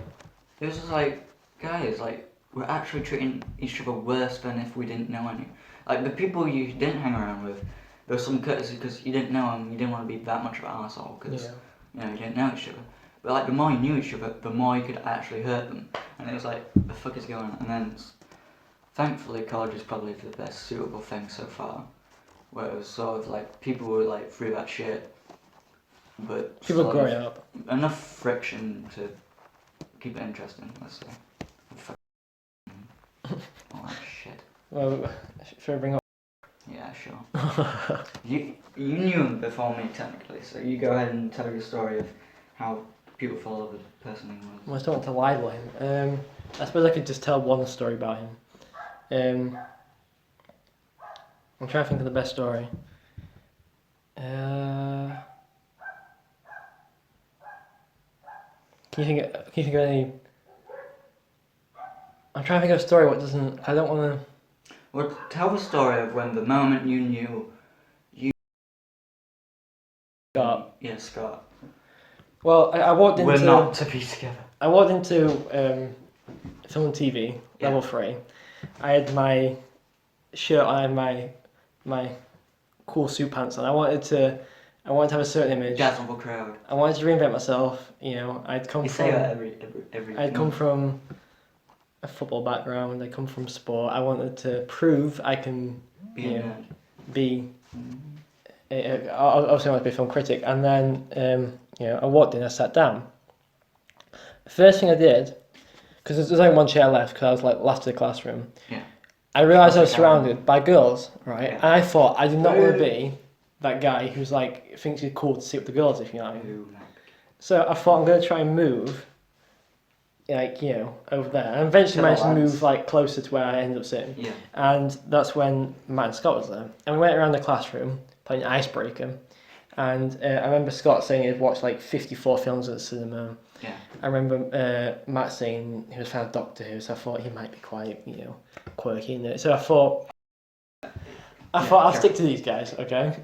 [SPEAKER 2] it was just like, guys, like, we're actually treating each other worse than if we didn't know any. Like, the people you didn't hang around with, there was some courtesy because you didn't know them, you didn't want to be that much of an arsehole because, you didn't know each other. But, like, the more you knew each other, the more you could actually hurt them. And it was like, the fuck is going on? And then, thankfully, college is probably the best suitable thing so far. Where it was sort of like people were like through that shit, but
[SPEAKER 1] people growing up.
[SPEAKER 2] Enough friction to keep it interesting. Let's say. All that shit.
[SPEAKER 1] Well, should I bring up?
[SPEAKER 2] Yeah, sure. you knew him before me technically, so you go ahead and tell your story of how people follow the person he was.
[SPEAKER 1] Well, I don't want to libel him. I suppose I could just tell one story about him. I'm trying to think of the best story. Can you think of any? I'm trying to think of a story. What doesn't? I don't want to.
[SPEAKER 2] Well, tell the story of when the moment you knew you.
[SPEAKER 1] Scott.
[SPEAKER 2] Yeah, Scott.
[SPEAKER 1] Well, I walked into.
[SPEAKER 2] We're not to be together.
[SPEAKER 1] I walked into film and TV level 3. I had my shirt on, my cool suit pants on. I wanted to have a certain image.
[SPEAKER 2] Jazz on the crowd.
[SPEAKER 1] I wanted to reinvent myself. You know, I'd come
[SPEAKER 2] You
[SPEAKER 1] from.
[SPEAKER 2] say that every.
[SPEAKER 1] I'd come from a football background. I come from sport. I wanted to prove I can be. Obviously, I wanted to be a film critic, and then I walked in. I sat down. The first thing I did, because there's only one chair left, because I was like last to the classroom.
[SPEAKER 2] Yeah.
[SPEAKER 1] I realised I was surrounded by girls, right?
[SPEAKER 2] Yeah.
[SPEAKER 1] And I thought I did not want to be that guy who's like thinks he's cool to sit with the girls, if you know what I mean. So I thought I'm going to try and move, over there. And eventually managed to move like closer to where I ended up sitting.
[SPEAKER 2] Yeah.
[SPEAKER 1] And that's when Matt and Scott was there. And we went around the classroom playing Icebreaker. And I remember Scott saying he'd watched like 54 films at the cinema.
[SPEAKER 2] Yeah.
[SPEAKER 1] I remember Matt saying he was a fan of Doctor Who, so I thought he might be quite, quirky in it. So I thought I'll stick to these guys, okay?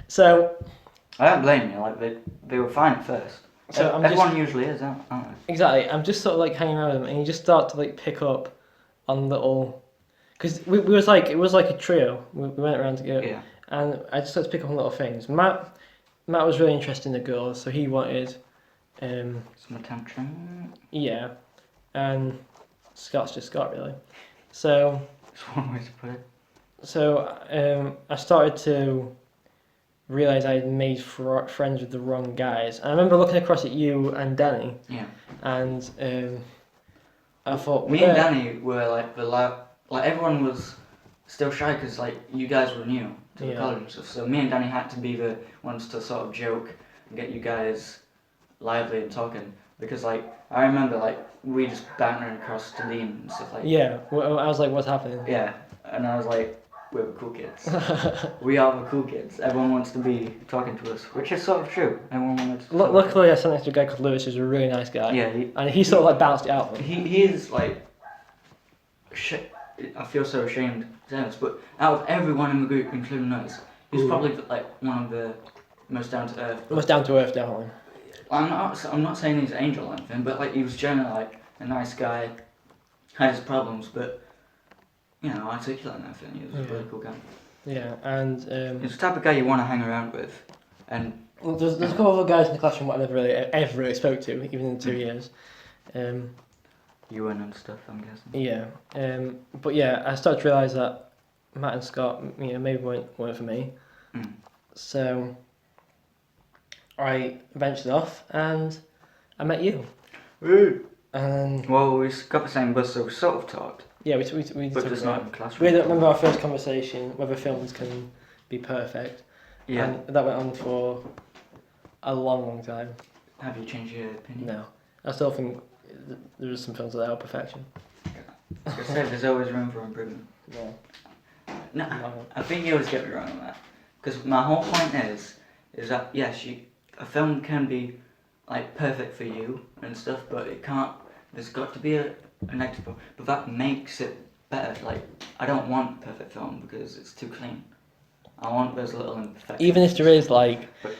[SPEAKER 1] So
[SPEAKER 2] I don't blame you. Like they were fine at first.
[SPEAKER 1] So
[SPEAKER 2] everyone usually is, aren't they?
[SPEAKER 1] Exactly. I'm just sort of like hanging around with them, and you just start to like pick up on little, because it was like a trio. We went around together,
[SPEAKER 2] Yeah.
[SPEAKER 1] and I just started to pick up on little things. Matt was really interested in the girls, so he wanted.
[SPEAKER 2] Some attention.
[SPEAKER 1] Yeah, and Scott's just Scott, really. So.
[SPEAKER 2] That's one way to put it.
[SPEAKER 1] So I started to realise I had made friends with the wrong guys. And I remember looking across at you and Danny.
[SPEAKER 2] Yeah.
[SPEAKER 1] And I thought.
[SPEAKER 2] Me and Danny were like everyone was still shy because like you guys were new to the college and stuff. So me and Danny had to be the ones to sort of joke and get you guys lively and talking, because like I remember like we just bantering across to Dean and stuff like.
[SPEAKER 1] Yeah, well, I was like, what's happening?
[SPEAKER 2] Yeah, and I was like, we're the cool kids. We are the cool kids. Everyone wants to be talking to us, which is sort of true. Everyone wanted to.
[SPEAKER 1] Luckily, I sat next to a guy called Lewis, who's a really nice guy.
[SPEAKER 2] Yeah,
[SPEAKER 1] and he sort of like bounced it out.
[SPEAKER 2] He is like. I feel so ashamed to say this, but out of everyone in the group, including us, he's probably like one of the most down to earth.
[SPEAKER 1] Most down to earth, definitely.
[SPEAKER 2] I'm not saying he's an angel or anything, but like he was generally like a nice guy, had his problems, but articulate and everything. He was a really cool guy.
[SPEAKER 1] Yeah, and
[SPEAKER 2] he's the type of guy you want to hang around with, and
[SPEAKER 1] there's a couple of other guys in the classroom I never really spoke to, even in 2 years.
[SPEAKER 2] Ewan and stuff, I'm guessing.
[SPEAKER 1] Yeah, but yeah, I started to realise that Matt and Scott, maybe weren't for me.
[SPEAKER 2] Mm.
[SPEAKER 1] So I ventured off and I met you.
[SPEAKER 2] Woo!
[SPEAKER 1] And
[SPEAKER 2] well, we got the same bus, so we sort of talked.
[SPEAKER 1] Yeah, we
[SPEAKER 2] but
[SPEAKER 1] talked
[SPEAKER 2] just not in the classroom.
[SPEAKER 1] We remember our first conversation whether films can be perfect.
[SPEAKER 2] Yeah.
[SPEAKER 1] And that went on for a long time.
[SPEAKER 2] Have you changed your opinion?
[SPEAKER 1] No, I still think there are some films that are perfection.
[SPEAKER 2] Like I said, there's always room for improvement.
[SPEAKER 1] Yeah.
[SPEAKER 2] No, I think you always get me wrong on that. Because my whole point is that yes, a film can be like perfect for you and stuff, but it can't. There's got to be a negative film, but that makes it better. Like I don't want a perfect film because it's too clean. I want those little imperfections.
[SPEAKER 1] Even if there is like.
[SPEAKER 2] But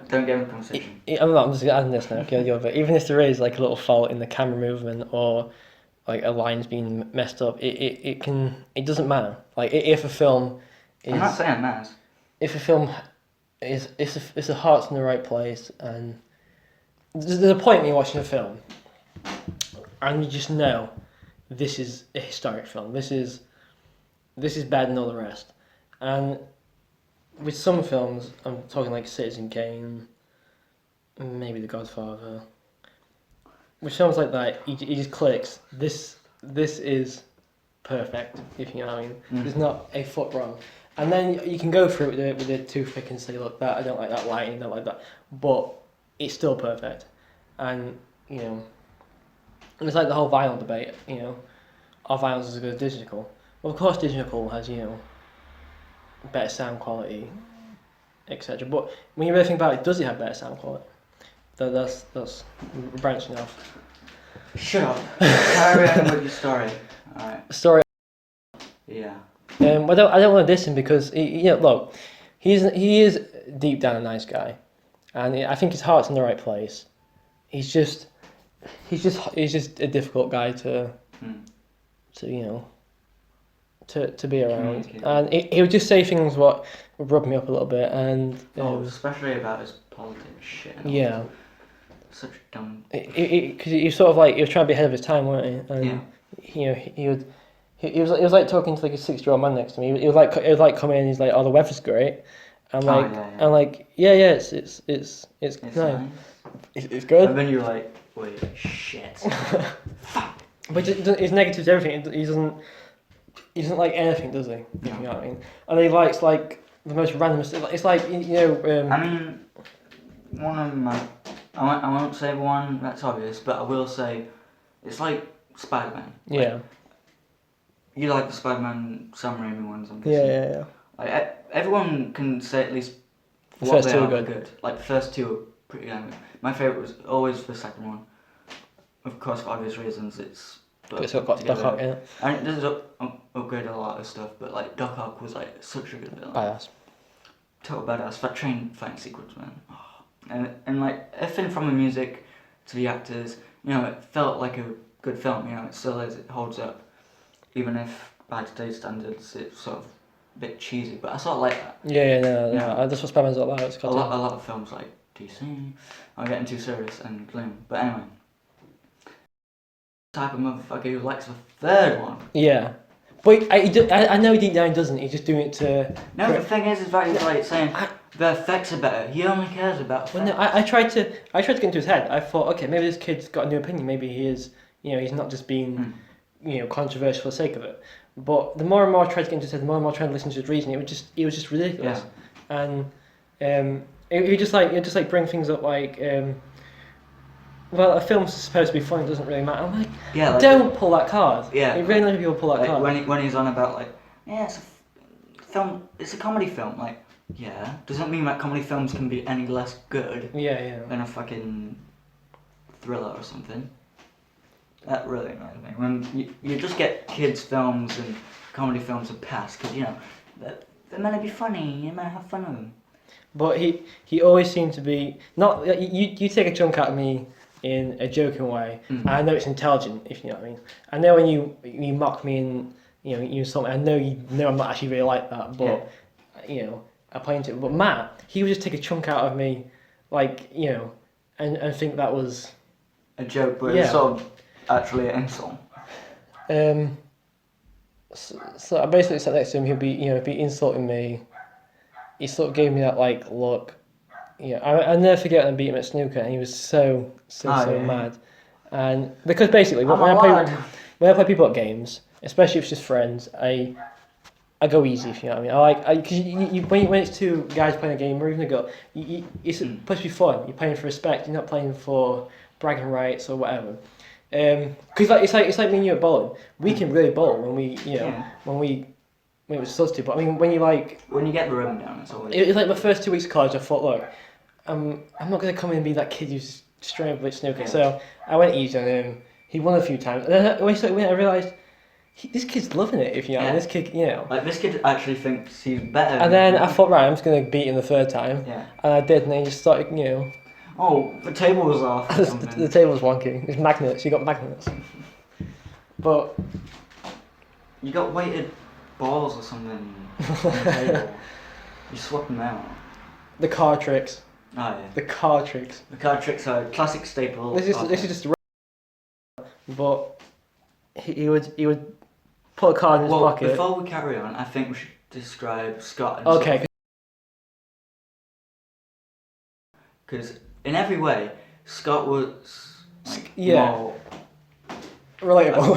[SPEAKER 2] don't get in the conversation.
[SPEAKER 1] I'm just adding this now. Okay, but even if there is like a little fault in the camera movement or like a line's being messed up, it doesn't matter. Like if a film is.
[SPEAKER 2] I'm not saying that.
[SPEAKER 1] If a film is if the heart's in the right place, and there's a point when you're watching a film, and you just know this is a historic film. This is better than all the rest, and with some films, I'm talking like Citizen Kane, maybe The Godfather. With films like that, he just clicks. This is perfect, if you know what I mean. There's not a foot wrong. And then you can go through it with a toothpick and say, look, I don't like that lighting, I don't like that. But it's still perfect. And, it's like the whole vinyl debate, are vinyls as good as digital? Well, of course digital has, better sound quality, etc. But when you really think about it, does it have better sound quality? That's branching off.
[SPEAKER 2] Shut up. Carry on with your story. Alright.
[SPEAKER 1] Story.
[SPEAKER 2] Yeah.
[SPEAKER 1] I don't want to diss him because look, he is deep down a nice guy, and I think his heart's in the right place. He's just a difficult guy to to be around,
[SPEAKER 2] Communicate.
[SPEAKER 1] and he would just say things what would rub me up a little bit, and
[SPEAKER 2] especially about his politics shit. And all
[SPEAKER 1] yeah,
[SPEAKER 2] that. Such a dumb.
[SPEAKER 1] because he sort of like he was trying to be ahead of his time, weren't he? And he would. He was like talking to like a 6-year-old man next to me. He would like come in and he's like, oh, the weather's great. I'm like, I'm like, yeah, it's nice. It's good.
[SPEAKER 2] And then you're like, wait, shit. Fuck.
[SPEAKER 1] But his negatives everything. He doesn't like anything, does he?
[SPEAKER 2] No.
[SPEAKER 1] You know what I mean? And he likes like the most random stuff. It's like you know.
[SPEAKER 2] I mean, one of my, I won't say one that's obvious, but I will say, it's like Spider-Man.
[SPEAKER 1] Yeah.
[SPEAKER 2] Like, you like the Spider-Man Sam Raimi ones, I'm guessing.
[SPEAKER 1] Yeah.
[SPEAKER 2] Like everyone can say at least
[SPEAKER 1] The
[SPEAKER 2] what
[SPEAKER 1] first
[SPEAKER 2] they
[SPEAKER 1] two
[SPEAKER 2] are
[SPEAKER 1] are
[SPEAKER 2] good. Like the first two are pretty damn good. My favourite was always the second one. Of course, for obvious reasons, it's.
[SPEAKER 1] It's got Doc Ock in it.
[SPEAKER 2] And this is upgraded a lot of stuff, but like Doc Ock was like such a good villain.
[SPEAKER 1] Badass.
[SPEAKER 2] Total badass. That train fighting sequence, man. Oh. And like everything from the music to the actors, you know, it felt like a good film. You know, it still is. It holds up, even if by today's standards, it's sort of a bit cheesy. But I sort of like that.
[SPEAKER 1] Yeah, no.
[SPEAKER 2] Yeah.
[SPEAKER 1] That's what Spider-Man's all about. It's
[SPEAKER 2] A lot of films like DC are getting too serious and gloom. But anyway. Type of motherfucker who likes the third one.
[SPEAKER 1] Yeah. But I know deep down he doesn't. He's just doing it to.
[SPEAKER 2] No, the thing is that he's like saying the effects are better. He only cares about.
[SPEAKER 1] Well, no, I tried to get into his head. I thought, okay, maybe this kid's got a new opinion. Maybe he is, you know, he's not just being, you know, controversial for the sake of it. But the more and more I tried to get into his head, the more and more I tried to listen to his reasoning, it was just ridiculous.
[SPEAKER 2] Yeah.
[SPEAKER 1] And it just like bring things up like. Well, a film's supposed to be fun, it doesn't really matter. I'm like,
[SPEAKER 2] like
[SPEAKER 1] don't pull that card.
[SPEAKER 2] Yeah.
[SPEAKER 1] It really knows people pull that
[SPEAKER 2] like
[SPEAKER 1] card.
[SPEAKER 2] when he's on about like, yeah, it's a film, it's a comedy film. Like, yeah, doesn't mean that comedy films can be any less good than a fucking thriller or something. That really annoys me. When you just get kids' films and comedy films a pass, because, you know, they're meant to be funny, you're meant to have fun with them.
[SPEAKER 1] But he always seemed to be, not, you take a chunk out of me in a joking way, and I know it's intelligent, if you know what I mean. I know when you mock me and you know you insult me, I know you know I'm not actually really like that, but you know I play into it. But Matt, he would just take a chunk out of me, like you know, and think that was
[SPEAKER 2] a joke, but it's sort of actually an insult.
[SPEAKER 1] So I basically sat next to him. He'd be insulting me. He sort of gave me that like look. Yeah, I'll never forget when I beat him at snooker, and he was so mad. And because basically when I play people at games, especially if it's just friends, I go easy, if you know what I mean. Because when it's two guys playing a game or even a girl, it's supposed to be fun. You're playing for respect. You're not playing for bragging rights or whatever. Because it's like me and you at bowling. We can really bowl when it was supposed to. But I mean, when you
[SPEAKER 2] get the rhythm down, it's always.
[SPEAKER 1] It's like my first 2 weeks of college. I thought, look, I'm not gonna come in and be that kid who's straight up with snooker. Yeah. So I went easy on him. He won a few times. And then when I realised this kid's loving it. If you know, this kid, you know,
[SPEAKER 2] like this kid actually thinks he's better.
[SPEAKER 1] And then I thought, right, I'm just gonna beat him the third time.
[SPEAKER 2] Yeah.
[SPEAKER 1] And I did, and then he just started, you know.
[SPEAKER 2] Oh, the table was off.
[SPEAKER 1] the table was wonky. It's magnets. You got magnets. But
[SPEAKER 2] you got weighted balls or something on the table. You swap them out.
[SPEAKER 1] The card tricks.
[SPEAKER 2] Oh yeah.
[SPEAKER 1] The card tricks.
[SPEAKER 2] The card tricks are a classic staple.
[SPEAKER 1] This is just. But he would put a card in his pocket.
[SPEAKER 2] Before we carry on, I think we should describe Scott.
[SPEAKER 1] Okay.
[SPEAKER 2] Because in every way, Scott was like
[SPEAKER 1] more relatable.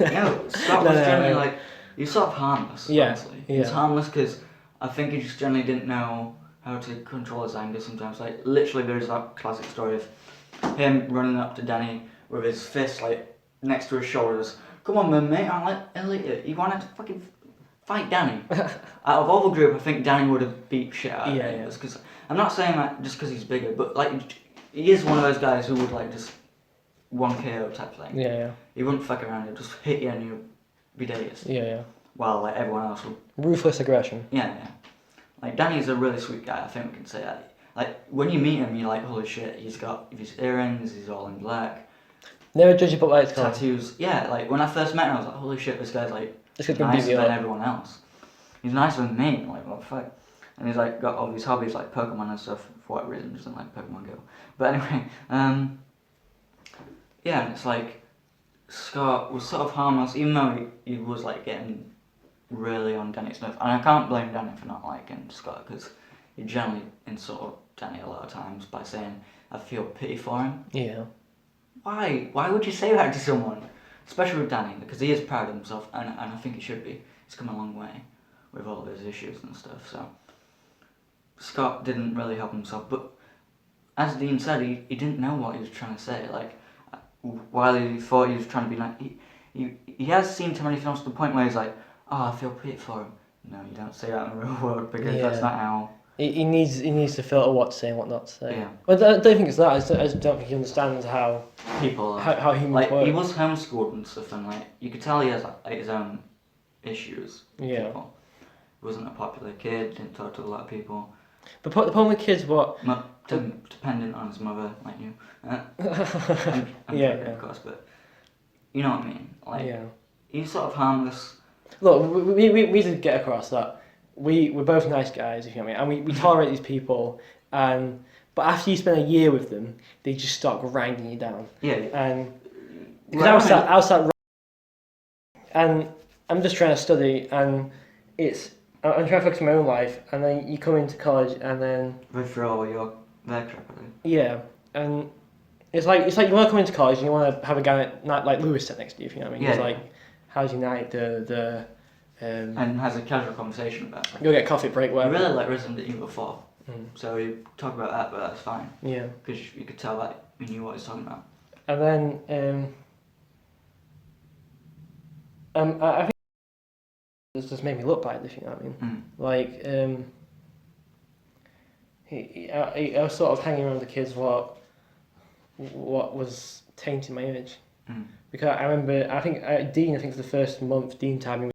[SPEAKER 2] No, Scott was generally like he was sort of harmless.
[SPEAKER 1] Yeah.
[SPEAKER 2] Honestly. He was harmless because I think he just generally didn't know how to control his anger sometimes. Like literally, there's that classic story of him running up to Danny with his fist like next to his shoulders. Come on, man, mate! I'm like elite. He wanted to fucking fight Danny. Out of all the group, I think Danny would have beat shit out of him. Because I'm not saying that just because he's bigger, but like he is one of those guys who would like just one KO type thing.
[SPEAKER 1] Yeah.
[SPEAKER 2] He wouldn't fuck around. He'd just hit you and you'd be dazed.
[SPEAKER 1] Yeah.
[SPEAKER 2] While like everyone else would.
[SPEAKER 1] Ruthless aggression.
[SPEAKER 2] Yeah. Like Danny's a really sweet guy. I think we can say that. Like when you meet him, you're like, holy shit! He's got his earrings. He's all in black.
[SPEAKER 1] Never judge a book by its cover.
[SPEAKER 2] Tattoos. Yeah. Like when I first met him, I was like, holy shit! This guy's like
[SPEAKER 1] This kid's gonna beat me
[SPEAKER 2] nicer than
[SPEAKER 1] up.
[SPEAKER 2] everyone else. He's nicer than me. Like, what the fuck? And he's like got all these hobbies like Pokemon and stuff. For whatever reason, doesn't like Pokemon Go. But anyway, yeah, and it's like Scott was sort of harmless, even though he was like getting really on Danny's nerves. And I can't blame Danny for not liking Scott, because he generally insulted Danny a lot of times by saying, "I feel pity for him."
[SPEAKER 1] Yeah.
[SPEAKER 2] Why? Why would you say that to someone? Especially with Danny, because he is proud of himself, and I think he should be. He's come a long way with all of his issues and stuff, so Scott didn't really help himself, but as Dean said, he didn't know what he was trying to say. Like, while he thought he was trying to be like, he has seen too many films to the point where he's like, "Oh, I feel pity for him." No, you don't say that in the real world, because that's not how.
[SPEAKER 1] He needs to filter what to say and what not to say.
[SPEAKER 2] Yeah.
[SPEAKER 1] Well, I don't think it's that. I just don't think he understands how
[SPEAKER 2] People
[SPEAKER 1] how humans
[SPEAKER 2] like
[SPEAKER 1] work.
[SPEAKER 2] he was homeschooled and stuff, and like you could tell he has like his own issues. With
[SPEAKER 1] Yeah.
[SPEAKER 2] people. He wasn't a popular kid. Didn't talk to a lot of people.
[SPEAKER 1] But the problem with kids, what?
[SPEAKER 2] Dependent on his mother, like you. I'm
[SPEAKER 1] Yeah,
[SPEAKER 2] joking, of course, but you know what I mean. Like,
[SPEAKER 1] Yeah.
[SPEAKER 2] he's sort of harmless.
[SPEAKER 1] Look, we did get across that we're both nice guys, if you know what I mean, and we tolerate these people, but after you spend a year with them, they just start grinding you down.
[SPEAKER 2] Yeah.
[SPEAKER 1] And because I was sat and I'm just trying to study, and I'm trying to focus on my own life, and then you come into college, and then
[SPEAKER 2] withdraw your leg trap.
[SPEAKER 1] yeah, and it's like you want to come into college and you want to have a guy like Lewis sit next to you, if you know what I mean.
[SPEAKER 2] Yeah.
[SPEAKER 1] He's like, how's your night?
[SPEAKER 2] And has a casual conversation about it.
[SPEAKER 1] Go get a coffee break,
[SPEAKER 2] I
[SPEAKER 1] whatever.
[SPEAKER 2] really like Resident Evil 4,
[SPEAKER 1] Mm.
[SPEAKER 2] so you talk about that, but that's fine.
[SPEAKER 1] Yeah.
[SPEAKER 2] Because you could tell that you knew what he was talking about.
[SPEAKER 1] And then I think this just made me look bad, if you know what I mean.
[SPEAKER 2] Mm.
[SPEAKER 1] Like I was sort of hanging around the kids what was tainting my image.
[SPEAKER 2] Mm.
[SPEAKER 1] Because I remember, I think it's the first month Dean told me.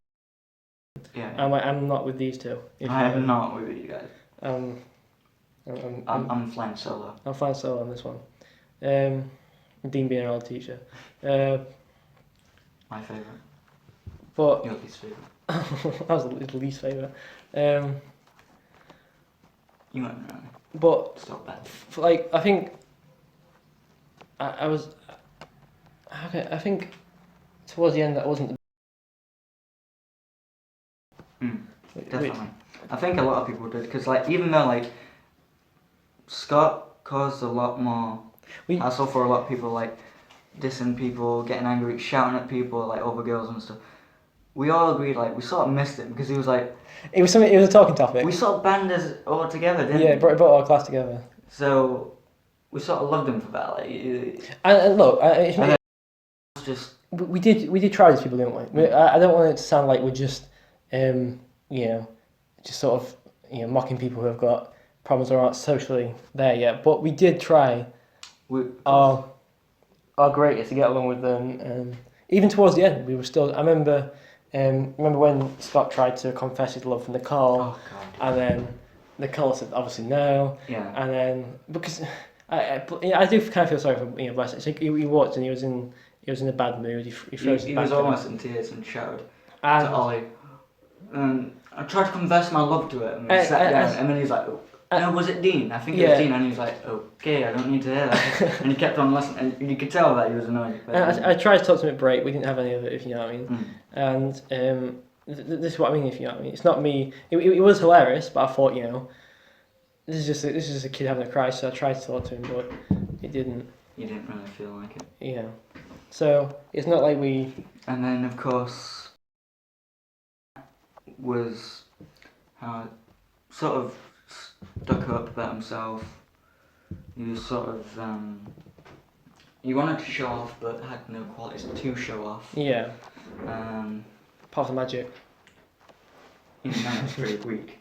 [SPEAKER 2] Yeah.
[SPEAKER 1] I'm not with these two.
[SPEAKER 2] I am not with you guys.
[SPEAKER 1] I'm
[SPEAKER 2] flying solo.
[SPEAKER 1] I'm flying solo on this one. Dean being an old teacher.
[SPEAKER 2] My favourite.
[SPEAKER 1] But
[SPEAKER 2] Your least favourite.
[SPEAKER 1] that was the least favourite.
[SPEAKER 2] You weren't really.
[SPEAKER 1] But
[SPEAKER 2] Stop that.
[SPEAKER 1] like I think I think towards the end that wasn't
[SPEAKER 2] Definitely. I think a lot of people did, because like even though like Scott caused a lot more hassle for a lot of people, like dissing people, getting angry, shouting at people, like over girls and stuff. We all agreed, like we sort of missed it because he was like.
[SPEAKER 1] It was a talking topic.
[SPEAKER 2] We sort of banded us all together, didn't we?
[SPEAKER 1] Yeah, brought our class together.
[SPEAKER 2] So we sort of loved him for that, like.
[SPEAKER 1] And look,
[SPEAKER 2] Just
[SPEAKER 1] we did try these people, didn't we? I don't want it to sound like we're just just sort of mocking people who have got problems or aren't socially there yet. But we did try our greatest to get along with them. Even towards the end, we were still. I remember when Scott tried to confess his love for Nicole,
[SPEAKER 2] oh god,
[SPEAKER 1] and then Nicole said obviously no.
[SPEAKER 2] Yeah.
[SPEAKER 1] And then because I do kind of feel sorry for Blessing. So he walked and he was in a bad mood. He
[SPEAKER 2] was almost in tears and shouted to Ollie. I tried to confess my love to it, and we sat down, and then he's like, no, was it Dean? I think it was Dean, and he was like, okay, I don't need to hear that. And he kept on listening, and you could tell that he was annoyed.
[SPEAKER 1] I tried to talk to him at break, we didn't have any of it, if you know what I mean. And this is what I mean, if you know what I mean. It's not me, it was hilarious, but I thought, this is just a kid having a cry, so I tried to talk to him, but it didn't.
[SPEAKER 2] You didn't really feel like it.
[SPEAKER 1] Yeah. So, it's not like we...
[SPEAKER 2] And then, of course, was sort of stuck up about himself. He was sort of he wanted to show off but had no qualities to show off.
[SPEAKER 1] Yeah. Part of the magic.
[SPEAKER 2] Even then it's pretty weak.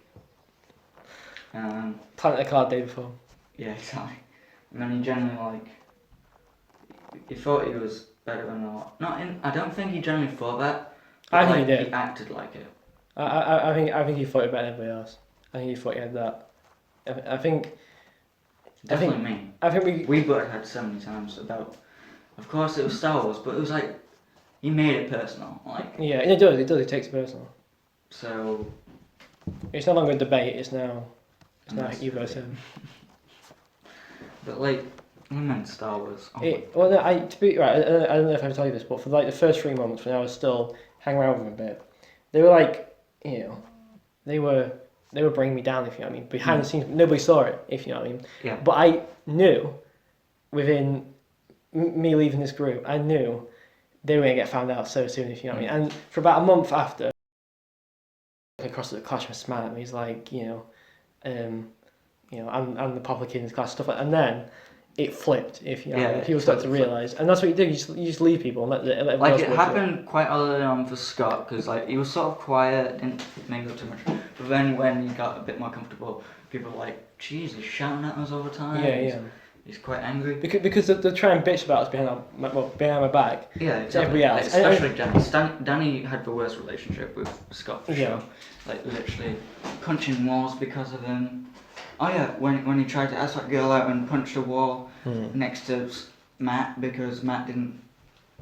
[SPEAKER 1] Planted a card day before.
[SPEAKER 2] Yeah, exactly. And then he generally he thought he was better than a lot. I don't think he generally thought that.
[SPEAKER 1] I think he did.
[SPEAKER 2] He acted like it.
[SPEAKER 1] I think he thought it better than everybody else. I think he thought he had that. I think.
[SPEAKER 2] Definitely me.
[SPEAKER 1] I think
[SPEAKER 2] we both had so many times about. Of course, it was Star Wars, but it was like he made it personal. Like,
[SPEAKER 1] Yeah, and it does. It takes it personal.
[SPEAKER 2] so
[SPEAKER 1] It's no longer a debate. It's now
[SPEAKER 2] Unless-
[SPEAKER 1] you versus him.
[SPEAKER 2] but like, I meant Star Wars. Oh,
[SPEAKER 1] Well, no, to be right, I don't know if I've told you this, but for like the first 3 months when I was still hanging around with them a bit, they were like, they were bringing me down, if you know what I mean. Behind the scenes, nobody saw it, if you know what I mean.
[SPEAKER 2] Yeah.
[SPEAKER 1] But I knew, within me leaving this group, I knew they were gonna get found out so soon, if you know what I mean. And for about a month after, across the class was smart at me. He's like, I'm the popular kid in his class, stuff like that. And then it flipped, if you know what I mean. People start to realise, and that's what you do. You just leave people and let everyone
[SPEAKER 2] like
[SPEAKER 1] else
[SPEAKER 2] it
[SPEAKER 1] work
[SPEAKER 2] happened quite early on for Scott because like he was sort of quiet, didn't make up too much. But then when he got a bit more comfortable, people were like, "Jeez, he's shouting at us all the time."
[SPEAKER 1] Yeah.
[SPEAKER 2] He's quite angry.
[SPEAKER 1] Because they try and bitch about us behind my back.
[SPEAKER 2] Yeah,
[SPEAKER 1] To
[SPEAKER 2] exactly.
[SPEAKER 1] everybody else.
[SPEAKER 2] Like, especially Danny. Danny had the worst relationship with Scott for
[SPEAKER 1] Yeah.
[SPEAKER 2] sure. Like literally punching walls because of him. Oh yeah, when he tried to ask that girl out and punched a wall next to Matt because Matt didn't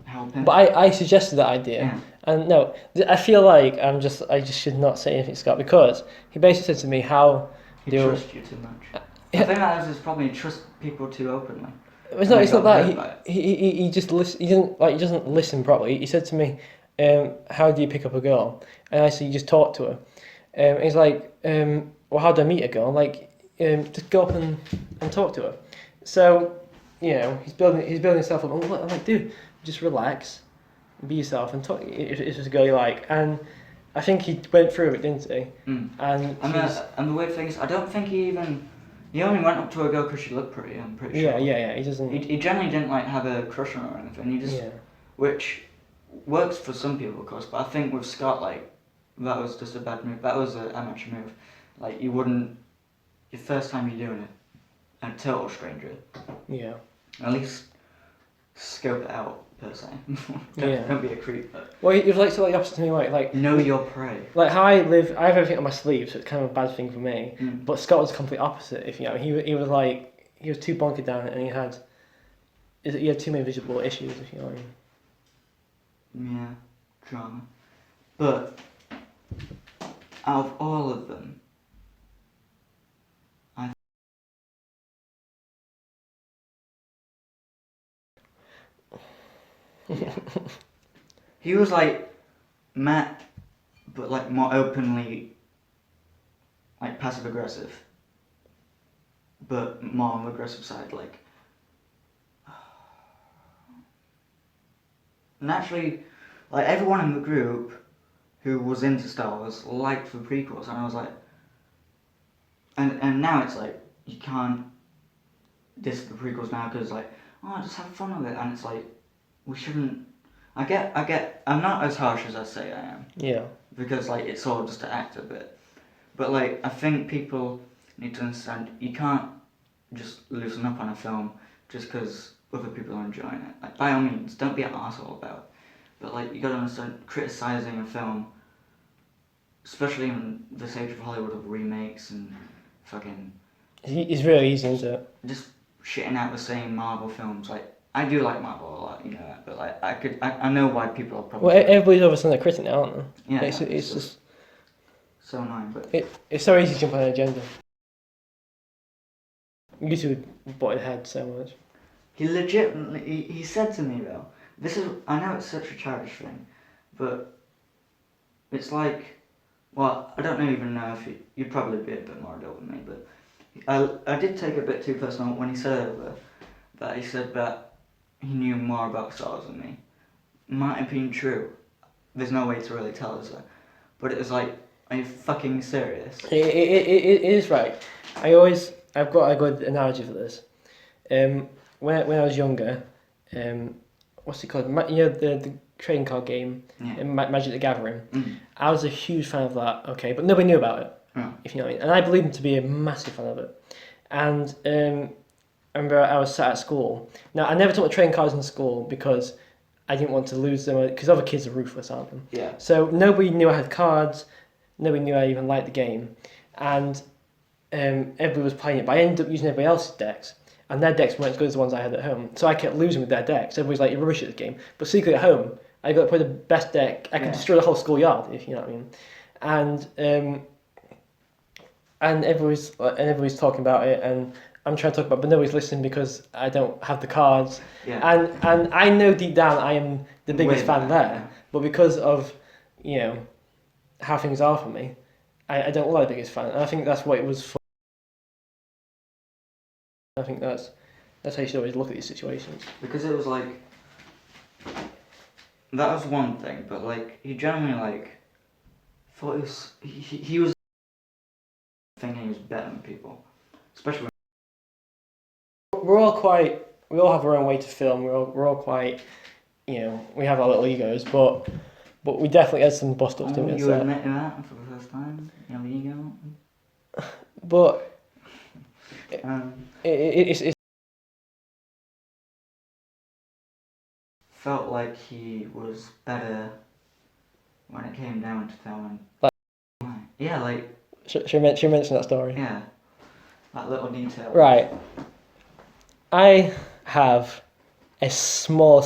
[SPEAKER 2] help him.
[SPEAKER 1] But I suggested that idea,
[SPEAKER 2] Yeah.
[SPEAKER 1] and no, I feel like I just should not say anything to Scott because he basically said to me how
[SPEAKER 2] He
[SPEAKER 1] do
[SPEAKER 2] trusts you too much. I think that is his problem. He trusts people too openly.
[SPEAKER 1] It's not that he just he doesn't listen properly. He said to me, "How do you pick up a girl?" And I said, "You just talk to her." He's like, "Well, how do I meet a girl?" I'm like, just go up and talk to her. So, he's building himself up. I'm like, dude, just relax, be yourself, and talk. If it's a girl you like, and I think he went through it, didn't he?
[SPEAKER 2] Mm.
[SPEAKER 1] And
[SPEAKER 2] the weird thing is, I don't think he only went up to a girl because she looked pretty. I'm pretty sure.
[SPEAKER 1] Yeah. He doesn't.
[SPEAKER 2] He generally didn't like have a crush on her or anything. He just, which works for some people, of course. But I think with Scott, like, that was just a bad move. That was an amateur move. Like, you wouldn't. Your first time you're doing it, a total stranger.
[SPEAKER 1] Yeah.
[SPEAKER 2] At least scope it out per se.
[SPEAKER 1] Yeah.
[SPEAKER 2] Don't be a creep. But
[SPEAKER 1] Well, he was like the opposite to me, like
[SPEAKER 2] know your prey.
[SPEAKER 1] like how I live. I have everything on my sleeve, so it's kind of a bad thing for me.
[SPEAKER 2] Mm.
[SPEAKER 1] But Scott was the complete opposite. If you know, he was like he was too bonkered down, and he had too many visible issues. If you know what I mean.
[SPEAKER 2] Yeah, drama. But out of all of them, yeah. He was like Matt, but like more openly, like passive aggressive, but more on the aggressive side. Like naturally, like everyone in the group who was into Star Wars liked the prequels, and I was like, and now it's like you can't diss the prequels now because like, oh, just have fun with it, and it's like we shouldn't. I get. I'm not as harsh as I say I am.
[SPEAKER 1] Yeah.
[SPEAKER 2] Because like it's all just to act a bit, but like I think people need to understand you can't just loosen up on a film just because other people are enjoying it. Like by all means, don't be an asshole about it. But like you gotta understand, criticizing a film, especially in this age of Hollywood of remakes and fucking.
[SPEAKER 1] It's really easy, isn't it?
[SPEAKER 2] Just shitting out the same Marvel films. Like I do like Marvel a lot, you know that, but like I know why people are probably.
[SPEAKER 1] Well, everybody's over a critic now, aren't they?
[SPEAKER 2] Yeah,
[SPEAKER 1] It's just
[SPEAKER 2] so annoying, but
[SPEAKER 1] it's so easy to jump on an agenda. YouTube butted head so much.
[SPEAKER 2] he legitimately he said to me though, this is, I know it's such a childish thing, but it's like, well, I don't even know if you'd probably be a bit more adult than me, but I did take it a bit too personal when he said that he said that he knew more about Star Wars than me. Might have been true. There's no way to really tell, is there? But it was like, are you fucking serious?
[SPEAKER 1] It is right. I've got a good analogy for this. When I was younger, what's it called? The trading card game, Magic the Gathering.
[SPEAKER 2] Mm.
[SPEAKER 1] I was a huge fan of that. Okay, but nobody knew about it.
[SPEAKER 2] Oh.
[SPEAKER 1] If you know what I mean. And I believed him to be a massive fan of it. And I remember I was sat at school. Now I never took my trading cards in school because I didn't want to lose them because other kids are ruthless, aren't they?
[SPEAKER 2] Yeah.
[SPEAKER 1] So nobody knew I had cards. Nobody knew I even liked the game, and everybody was playing it. But I ended up using everybody else's decks, and their decks weren't as good as the ones I had at home. So I kept losing with their decks. Everybody's like, "You're rubbish at this game." But secretly at home, I got to play the best deck. I can destroy the whole schoolyard, if you know what I mean. And everybody's talking about it, and I'm trying to talk about it, but nobody's listening because I don't have the cards.
[SPEAKER 2] Yeah.
[SPEAKER 1] And I know deep down I am the biggest fan there, but because of, how things are for me, I don't look like the biggest fan. And I think that's what it was for. I think that's how you should always look at these situations.
[SPEAKER 2] Because it was like, that was one thing, but like, he genuinely thought it was, he was thinking he was better than people. Especially when
[SPEAKER 1] we all have our own way to film, we're all quite, we have our little egos, but we definitely had some bust ups.
[SPEAKER 2] you admitting that for the first time? You have an ego?
[SPEAKER 1] But it's
[SPEAKER 2] felt like he was better when it came down to filming. Yeah, like...
[SPEAKER 1] Should I mention that story?
[SPEAKER 2] Yeah. That little detail.
[SPEAKER 1] Right. I have a small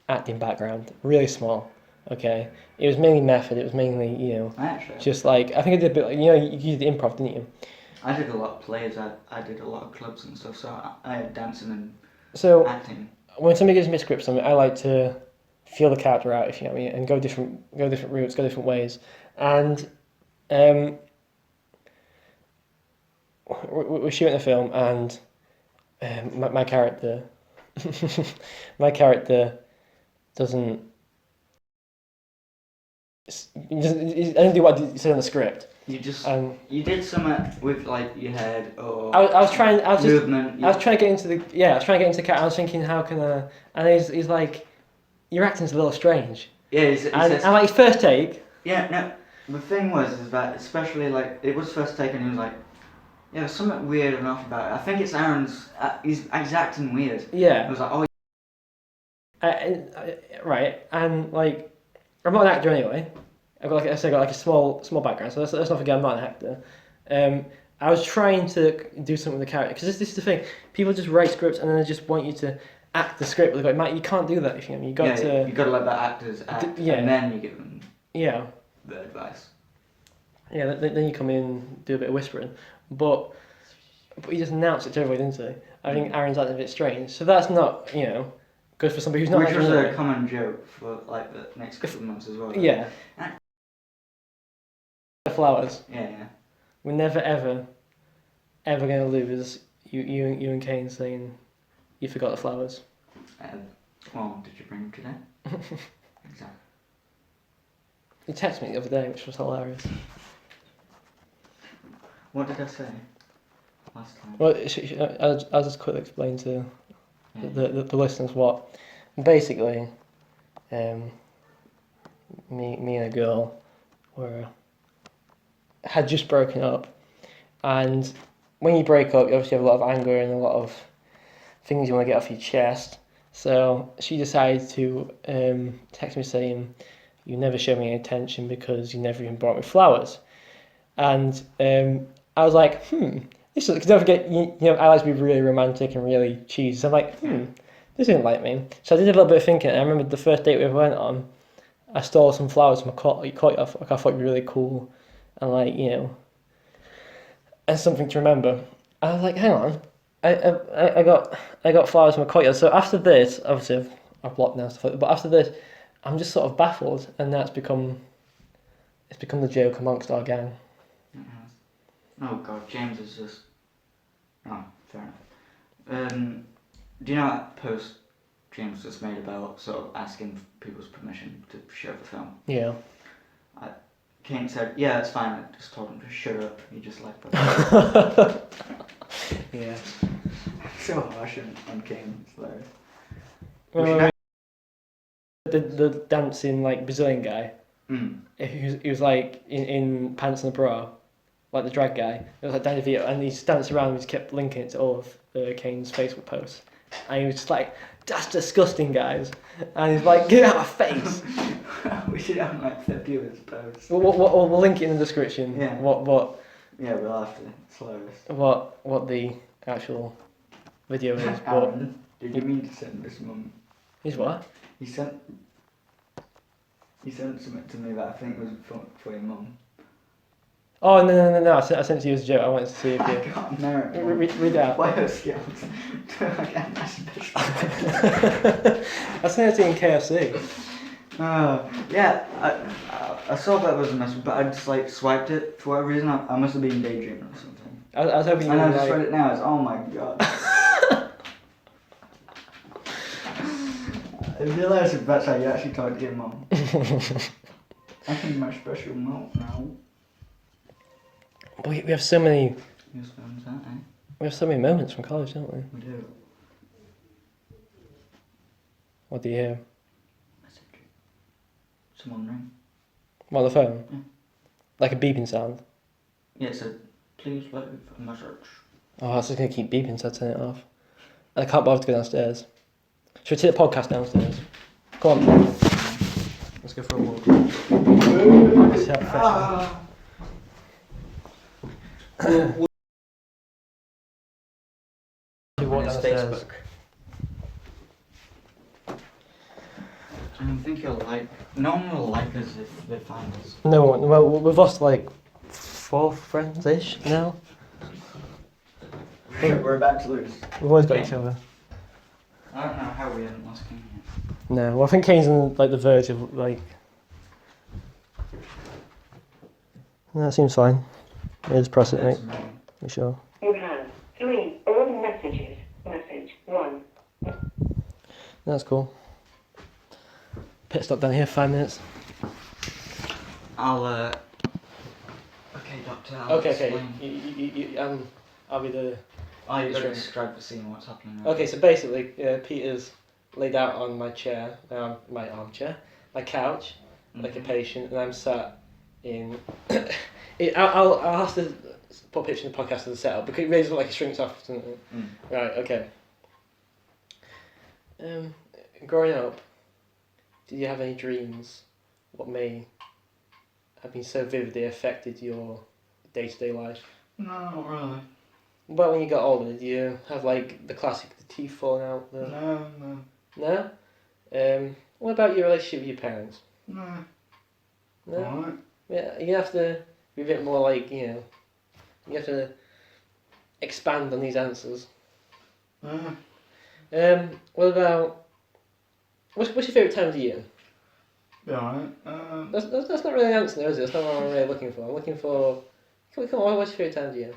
[SPEAKER 1] acting background. Really small. Okay? It was mainly method. It was mainly,
[SPEAKER 2] Actually,
[SPEAKER 1] just like... I think I did a bit... you did improv, didn't you?
[SPEAKER 2] I did a lot of plays. I did a lot of clubs and stuff, so I had dancing and acting.
[SPEAKER 1] When somebody gives me a script, I like to feel the character out, if you know what I mean, and go different routes, go different ways. And we're shooting the film, and my character, my character doesn't. I don't do what I said on the script.
[SPEAKER 2] You did something with like your head or
[SPEAKER 1] I was trying
[SPEAKER 2] movement.
[SPEAKER 1] I was trying to get into the character. I was thinking, how can I? And he's like, your acting's a little strange.
[SPEAKER 2] Yeah,
[SPEAKER 1] and like his first take.
[SPEAKER 2] Yeah, no. The thing was that especially like it was first take and he was like, yeah, there's something weird enough about it. I think it's Aron's. He's acting weird.
[SPEAKER 1] Yeah.
[SPEAKER 2] I was like, oh.
[SPEAKER 1] Right, and like, I'm not an actor anyway. I've got a small background, so let's not forget I'm not an actor. I was trying to do something with the character, because this is the thing. People just write scripts and then they just want you to act the script. They're like, Matt, you can't do that if you know. You got
[SPEAKER 2] to let the actors act, and then you give them the advice.
[SPEAKER 1] Yeah, then you come in and do a bit of whispering, but he just announced it to everybody, didn't he? I think Aron's acting a bit strange, so that's not good for somebody who's not.
[SPEAKER 2] Which was a common joke for like the next couple of months as well.
[SPEAKER 1] Yeah. Flowers.
[SPEAKER 2] Yeah.
[SPEAKER 1] We're never ever going to lose you and Kane saying you forgot the flowers.
[SPEAKER 2] Well, did you bring them today? Exactly.
[SPEAKER 1] You texted me the other day, which was hilarious.
[SPEAKER 2] What did I say last time?
[SPEAKER 1] Well, I'll just quickly explain to the listeners what. Basically, me and a girl had just broken up, and when you break up, you obviously have a lot of anger and a lot of things you want to get off your chest. So she decided to text me saying, "You never showed me any attention because you never even brought me flowers." And I was like, this is, because don't forget, I like to be really romantic and really cheesy. So I'm like, this isn't like me. So I did a little bit of thinking. I remember the first date we ever went on, I stole some flowers from a courtyard. I thought it'd be really cool, and like and something to remember. I was like, hang on, I got flowers from a courtyard. So after this, obviously I've blocked now stuff like that, but after this, I'm just sort of baffled, and that's become the joke amongst our gang.
[SPEAKER 2] Oh God, James is just. Oh, fair enough. Do you know that post James just made about sort of asking people's permission to show the film?
[SPEAKER 1] Yeah.
[SPEAKER 2] Kane said, "Yeah, it's fine." I just told him to shut up. He just liked that.
[SPEAKER 1] Yeah.
[SPEAKER 2] So harsh on Kane. It's
[SPEAKER 1] hilarious. The dancing like Brazilian guy. He was like in pants and a bra, like the drag guy. It was like Danny DeVito, and he just danced around and he just kept linking it to all of Kane's Facebook posts. And he was just like, "That's disgusting, guys." And he's like, "Get out of my face."
[SPEAKER 2] We should have like 50 of his posts.
[SPEAKER 1] We'll link it in the description.
[SPEAKER 2] Yeah.
[SPEAKER 1] What?
[SPEAKER 2] Yeah, we'll have to. It's hilarious.
[SPEAKER 1] What the actual video is.
[SPEAKER 2] Aron, did you mean to send this mum?
[SPEAKER 1] He's what?
[SPEAKER 2] He sent You sent something to me that I think was for your mum.
[SPEAKER 1] Oh, no. I sent it to you as a joke. I wanted to see if
[SPEAKER 2] I
[SPEAKER 1] you...
[SPEAKER 2] can't know.
[SPEAKER 1] Read it out.
[SPEAKER 2] Player skills. I
[SPEAKER 1] sent it to you in KFC.
[SPEAKER 2] Yeah, I saw that was a message, but I just like swiped it for whatever reason. I must have been daydreaming or something.
[SPEAKER 1] I was hoping you
[SPEAKER 2] and
[SPEAKER 1] would
[SPEAKER 2] I just
[SPEAKER 1] like...
[SPEAKER 2] read it now. It's oh my god. I realised if that's how you actually talk to your mum. I think my special note now.
[SPEAKER 1] We have so many...
[SPEAKER 2] Whose phone's that, eh?
[SPEAKER 1] We have so many moments from college, don't we?
[SPEAKER 2] We do.
[SPEAKER 1] What do you hear?
[SPEAKER 2] Message. Someone ring.
[SPEAKER 1] What, on the phone?
[SPEAKER 2] Yeah.
[SPEAKER 1] Like a beeping sound?
[SPEAKER 2] Yeah, it said, please leave a message.
[SPEAKER 1] Oh, it's just going to keep beeping, so I turn it off. And I can't bother to go downstairs. Should we take the podcast downstairs? Come on. Let's go for a walk. Let's see how professional. We walk downstairs.
[SPEAKER 2] I don't think you'll like. No one will like us if they find us.
[SPEAKER 1] No one. Well, we've lost like 4 friends-ish now.
[SPEAKER 2] We're about to lose.
[SPEAKER 1] We've always got each other.
[SPEAKER 2] I don't know how we haven't lost King yet.
[SPEAKER 1] No, well I think Kane's on like the verge of like... No, that seems fine. Yeah, just press it, mate. You sure?
[SPEAKER 3] You have 3 old messages. Message 1.
[SPEAKER 1] That's cool. Pit stop down here, 5 minutes.
[SPEAKER 2] I'll Okay, Doctor. I'll
[SPEAKER 1] Okay.
[SPEAKER 2] explain.
[SPEAKER 1] I'll be the...
[SPEAKER 2] Oh, you've got to describe the scene, what's happening now.
[SPEAKER 1] Okay, so basically, Peter's laid out on my chair, my armchair, my couch, like a patient, and I'm sat in... I'll have to put a picture in the podcast of the setup, because it really looks like it shrinks off, doesn't it? Right, okay. Growing up, did you have any dreams? What may have been so vividly affected your day-to-day life?
[SPEAKER 2] No, not really.
[SPEAKER 1] But when you got older, did you have like the classic, the teeth falling out?
[SPEAKER 2] No.
[SPEAKER 1] No? What about your relationship with your parents?
[SPEAKER 2] No.
[SPEAKER 1] No?
[SPEAKER 2] Alright.
[SPEAKER 1] Yeah, you have to be a bit more like, you have to expand on these answers. What about, what's your favourite time of the year?
[SPEAKER 2] Alright.
[SPEAKER 1] That's not really an answer though, is it? That's not what I'm really looking for. I'm looking for, come on, what's your favourite time of the year?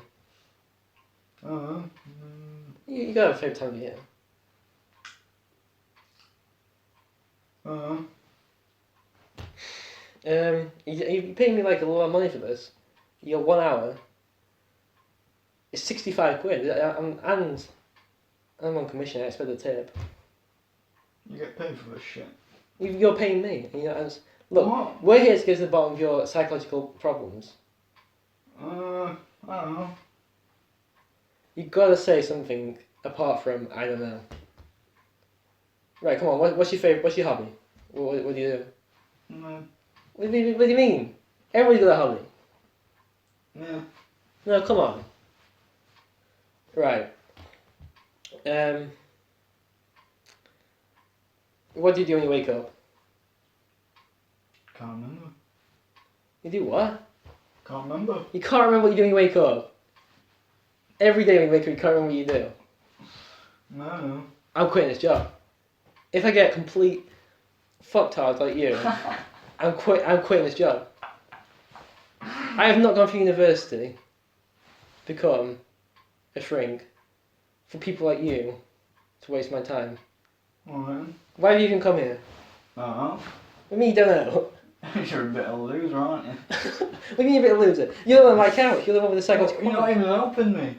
[SPEAKER 1] You gotta have a favourite time of the year. You're paying me like a lot of money for this. Your 1 hour is 65 quid, and I'm on commission, I expect a tip.
[SPEAKER 2] You get paid for this shit.
[SPEAKER 1] You're paying me. Look,
[SPEAKER 2] What?
[SPEAKER 1] we're here to get to the bottom of your psychological problems.
[SPEAKER 2] I don't know.
[SPEAKER 1] You gotta say something apart from, I don't know. Right, come on, what's your favourite, what's your hobby? What do you do?
[SPEAKER 2] No.
[SPEAKER 1] What do you mean? Everybody's got a hobby.
[SPEAKER 2] Yeah.
[SPEAKER 1] No, come on. Right. What do you do when you wake up?
[SPEAKER 2] Can't remember.
[SPEAKER 1] You do what?
[SPEAKER 2] Can't remember.
[SPEAKER 1] You can't remember what you do when you wake up. Every day when you wake up, you can't remember what you do.
[SPEAKER 2] No.
[SPEAKER 1] I'm quitting this job. If I get complete fucktard like you, I'm quitting this job. I have not gone for university to become a Fringe for people like you to waste my time.
[SPEAKER 2] Alright.
[SPEAKER 1] Why have you even come here?
[SPEAKER 2] I
[SPEAKER 1] I mean, you don't know.
[SPEAKER 2] You're a bit of a loser, aren't you?
[SPEAKER 1] What do you mean a bit of a loser? You're the one on my couch. You're the one with the psychological
[SPEAKER 2] You're not
[SPEAKER 1] problem.
[SPEAKER 2] even helping me.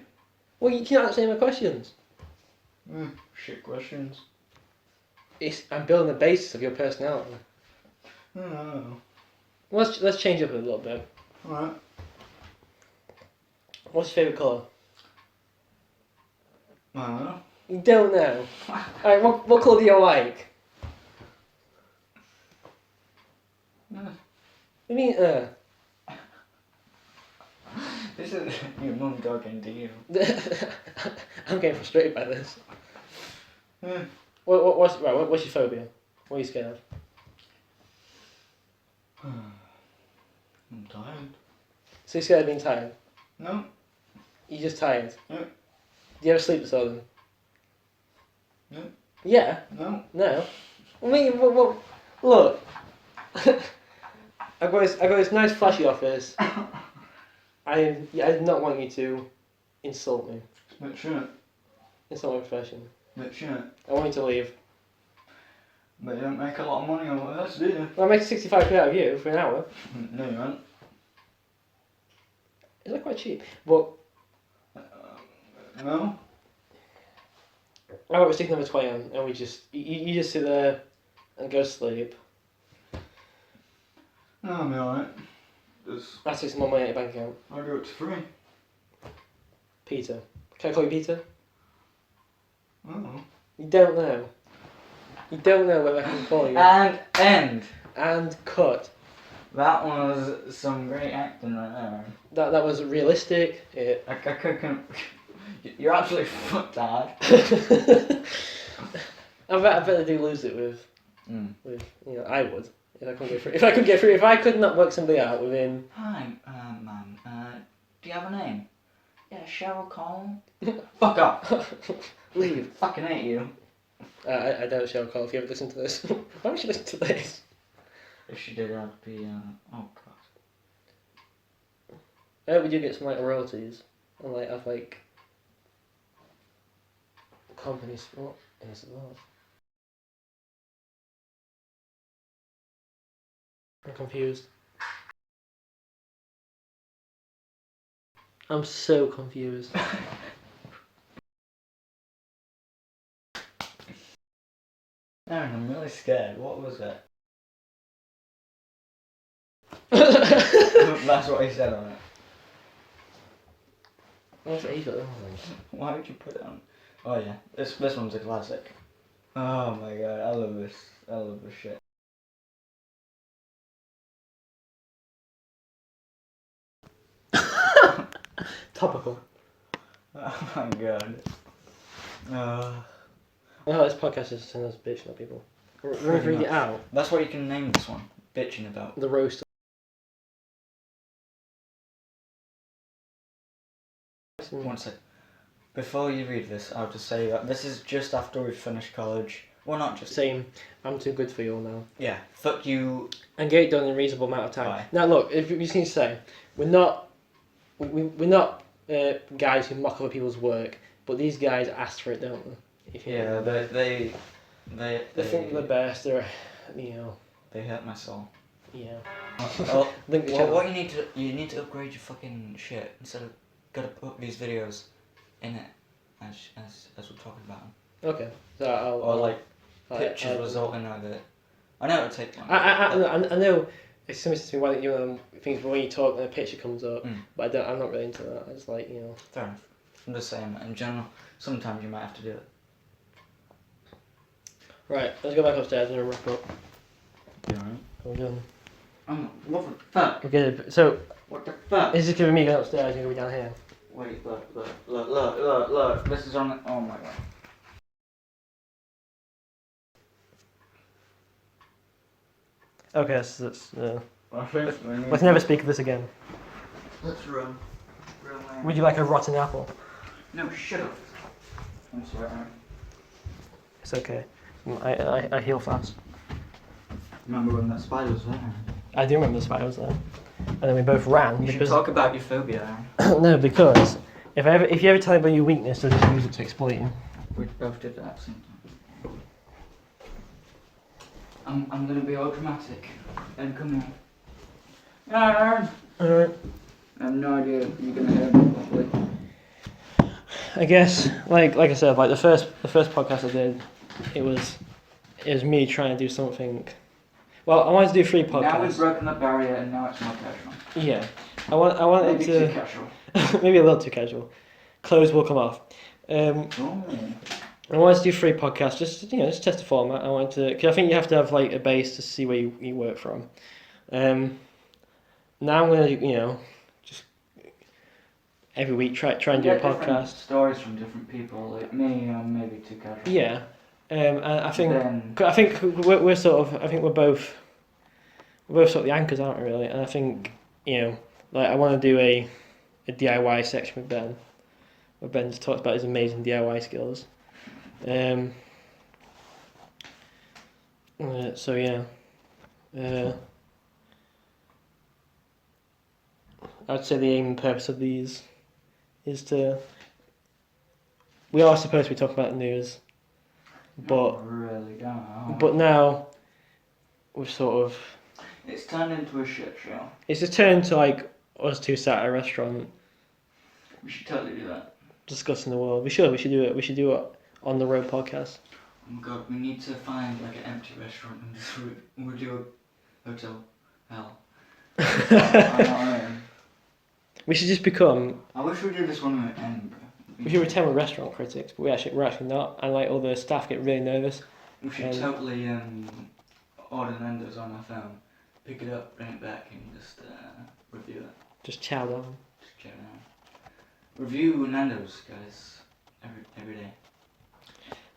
[SPEAKER 1] Well, you can't answer any of my questions.
[SPEAKER 2] Shit questions.
[SPEAKER 1] I'm building the basis of your personality.
[SPEAKER 2] No.
[SPEAKER 1] Well, let's change up a little bit.
[SPEAKER 2] Alright.
[SPEAKER 1] What's your favourite colour?
[SPEAKER 2] I don't know.
[SPEAKER 1] You don't know. Alright, what colour do you like? What do you mean,
[SPEAKER 2] This is your mum talking to you.
[SPEAKER 1] I'm getting frustrated by this.
[SPEAKER 2] Yeah.
[SPEAKER 1] What's your phobia? What are you scared of?
[SPEAKER 2] I'm tired.
[SPEAKER 1] So you're scared of being tired?
[SPEAKER 2] No.
[SPEAKER 1] You're just tired?
[SPEAKER 2] Yeah.
[SPEAKER 1] Do you ever sleep disorder?
[SPEAKER 2] No.
[SPEAKER 1] Yeah?
[SPEAKER 2] No.
[SPEAKER 1] No? I mean, look. I got this nice flashy office. I did not want you to insult me.
[SPEAKER 2] But shouldn't.
[SPEAKER 1] Insult my profession.
[SPEAKER 2] But shouldn't.
[SPEAKER 1] I want you to leave.
[SPEAKER 2] But you don't make a lot of money on this, do you?
[SPEAKER 1] Well, I make 65p out of you for an hour.
[SPEAKER 2] No, you won't.
[SPEAKER 1] Is that quite cheap? But
[SPEAKER 2] No.
[SPEAKER 1] how about we stick another 20 on and we just you just sit there and go to sleep.
[SPEAKER 2] No, I'll be alright. Just
[SPEAKER 1] That takes some more money out of your bank account.
[SPEAKER 2] I'll do it for free.
[SPEAKER 1] Peter. Can I call you Peter?
[SPEAKER 2] Oh.
[SPEAKER 1] You don't know. You don't know whether I can call you.
[SPEAKER 2] And end.
[SPEAKER 1] And cut.
[SPEAKER 2] That was some great acting right there.
[SPEAKER 1] That was realistic. It.
[SPEAKER 2] I couldn't. You're absolutely fucked, Dad.
[SPEAKER 1] I bet they do lose it with I would if I couldn't get through. If I could not work somebody out within.
[SPEAKER 2] Hi, man. Do you have a name? Yeah, Cheryl Cole. Fuck up.
[SPEAKER 1] Leave.
[SPEAKER 2] Fucking hate you.
[SPEAKER 1] I don't show call if you ever listen to this. Why don't you listen to this?
[SPEAKER 2] If she did, I'd be. Oh god.
[SPEAKER 1] I hope we do get some like royalties and like of like companies. What is that? I'm confused. I'm so confused.
[SPEAKER 2] Aaron, I'm really scared. What was it?
[SPEAKER 1] That's
[SPEAKER 2] That's what he said on it.
[SPEAKER 1] what he's got on.
[SPEAKER 2] Why would you put it on? Oh yeah, this one's a classic. Oh my god, I love this. I love this shit.
[SPEAKER 1] Topical.
[SPEAKER 2] Oh my god.
[SPEAKER 1] Oh, this podcast is sending us bitching at people. Remember read it out.
[SPEAKER 2] That's what you can name this one. Bitching about.
[SPEAKER 1] The roast.
[SPEAKER 2] One sec. Before you read this, I'll just say that this is just after we've finished college. Well, not just.
[SPEAKER 1] Same. I'm too good for you all now.
[SPEAKER 2] Yeah. Fuck you.
[SPEAKER 1] And get it done in a reasonable amount of time.
[SPEAKER 2] Bye.
[SPEAKER 1] Now look, if you just need to say, we're not guys who mock other people's work, but these guys ask for it, don't they?
[SPEAKER 2] Yeah, they
[SPEAKER 1] think they're the best. They're,
[SPEAKER 2] They hurt my soul.
[SPEAKER 1] Yeah.
[SPEAKER 2] Link the channel. What you need to upgrade your fucking shit instead of gotta put these videos in it as we're talking about them.
[SPEAKER 1] Okay. So I'll
[SPEAKER 2] Pictures resulting out of it. I know it would take long.
[SPEAKER 1] I know. It's something to me why things when you talk and a picture comes up, but I'm not really into that. I just like
[SPEAKER 2] Fair enough. I'm just saying that in general. Sometimes you might have to do it.
[SPEAKER 1] Right, let's go back upstairs and wrap up.
[SPEAKER 2] You alright?
[SPEAKER 1] We're done.
[SPEAKER 2] What the fuck?
[SPEAKER 1] Okay, so
[SPEAKER 2] What the fuck?
[SPEAKER 1] is this gonna be me going upstairs and going down here?
[SPEAKER 2] Wait, look. This is on the. Oh my god.
[SPEAKER 1] Okay, so let's
[SPEAKER 2] I think
[SPEAKER 1] let's never speak of this again.
[SPEAKER 2] Let's run.
[SPEAKER 1] Would you like a rotten apple?
[SPEAKER 2] No, shut up. I'm sorry.
[SPEAKER 1] It's okay. I heal fast.
[SPEAKER 2] Remember when that spider was there?
[SPEAKER 1] I do remember the spider was there, and then we both ran
[SPEAKER 2] You should
[SPEAKER 1] because
[SPEAKER 2] talk about your phobia, Aaron.
[SPEAKER 1] no, because if you ever tell anybody your weakness, they'll just use it to exploit you.
[SPEAKER 2] We both did that at the same time. I'm gonna be all dramatic and come here. Yeah, Aaron.
[SPEAKER 1] Alright.
[SPEAKER 2] I have no idea if you're gonna hear me properly.
[SPEAKER 1] I guess, like I said, like the first podcast I did, it was me trying to do something. Well, I wanted to do 3 podcasts.
[SPEAKER 2] Now we've broken the barrier and now it's more casual.
[SPEAKER 1] Yeah, I wanted
[SPEAKER 2] Maybe
[SPEAKER 1] to.
[SPEAKER 2] too casual.
[SPEAKER 1] Maybe a little too casual. Clothes will come off. I wanted to do 3 podcasts, just test the format. I wanted to, because I think you have to have like a base to see where you work from. Now I'm gonna just every week try and do a podcast.
[SPEAKER 2] Stories from different people, like me, maybe too casual.
[SPEAKER 1] Yeah, and I think we're sort of. I think we're both we're both sort of the anchors, aren't we? Really, and I think like I want to do a DIY section with Ben, where Ben just talks about his amazing DIY skills. So yeah. I'd say the aim and purpose of these is to. We are supposed to be talking about the news, but
[SPEAKER 2] Not really, don't.
[SPEAKER 1] but now we've sort of.
[SPEAKER 2] It's turned into a shit show.
[SPEAKER 1] It's just turned to like us two sat at a restaurant
[SPEAKER 2] We should totally do that.
[SPEAKER 1] discussing the world. We should do it. We should do it on the road podcast.
[SPEAKER 2] Oh my god, we need to find like an empty restaurant and just we'll do a hotel hell. I know.
[SPEAKER 1] We should just become.
[SPEAKER 2] I wish we did this one in Edinburgh.
[SPEAKER 1] We should pretend we're restaurant critics, but we're actually not. And like all the staff get really nervous.
[SPEAKER 2] We should totally order Nando's on our phone, pick it up, bring it back, and just review it.
[SPEAKER 1] Just chow down.
[SPEAKER 2] Just check it out. Review Nando's, guys, every day.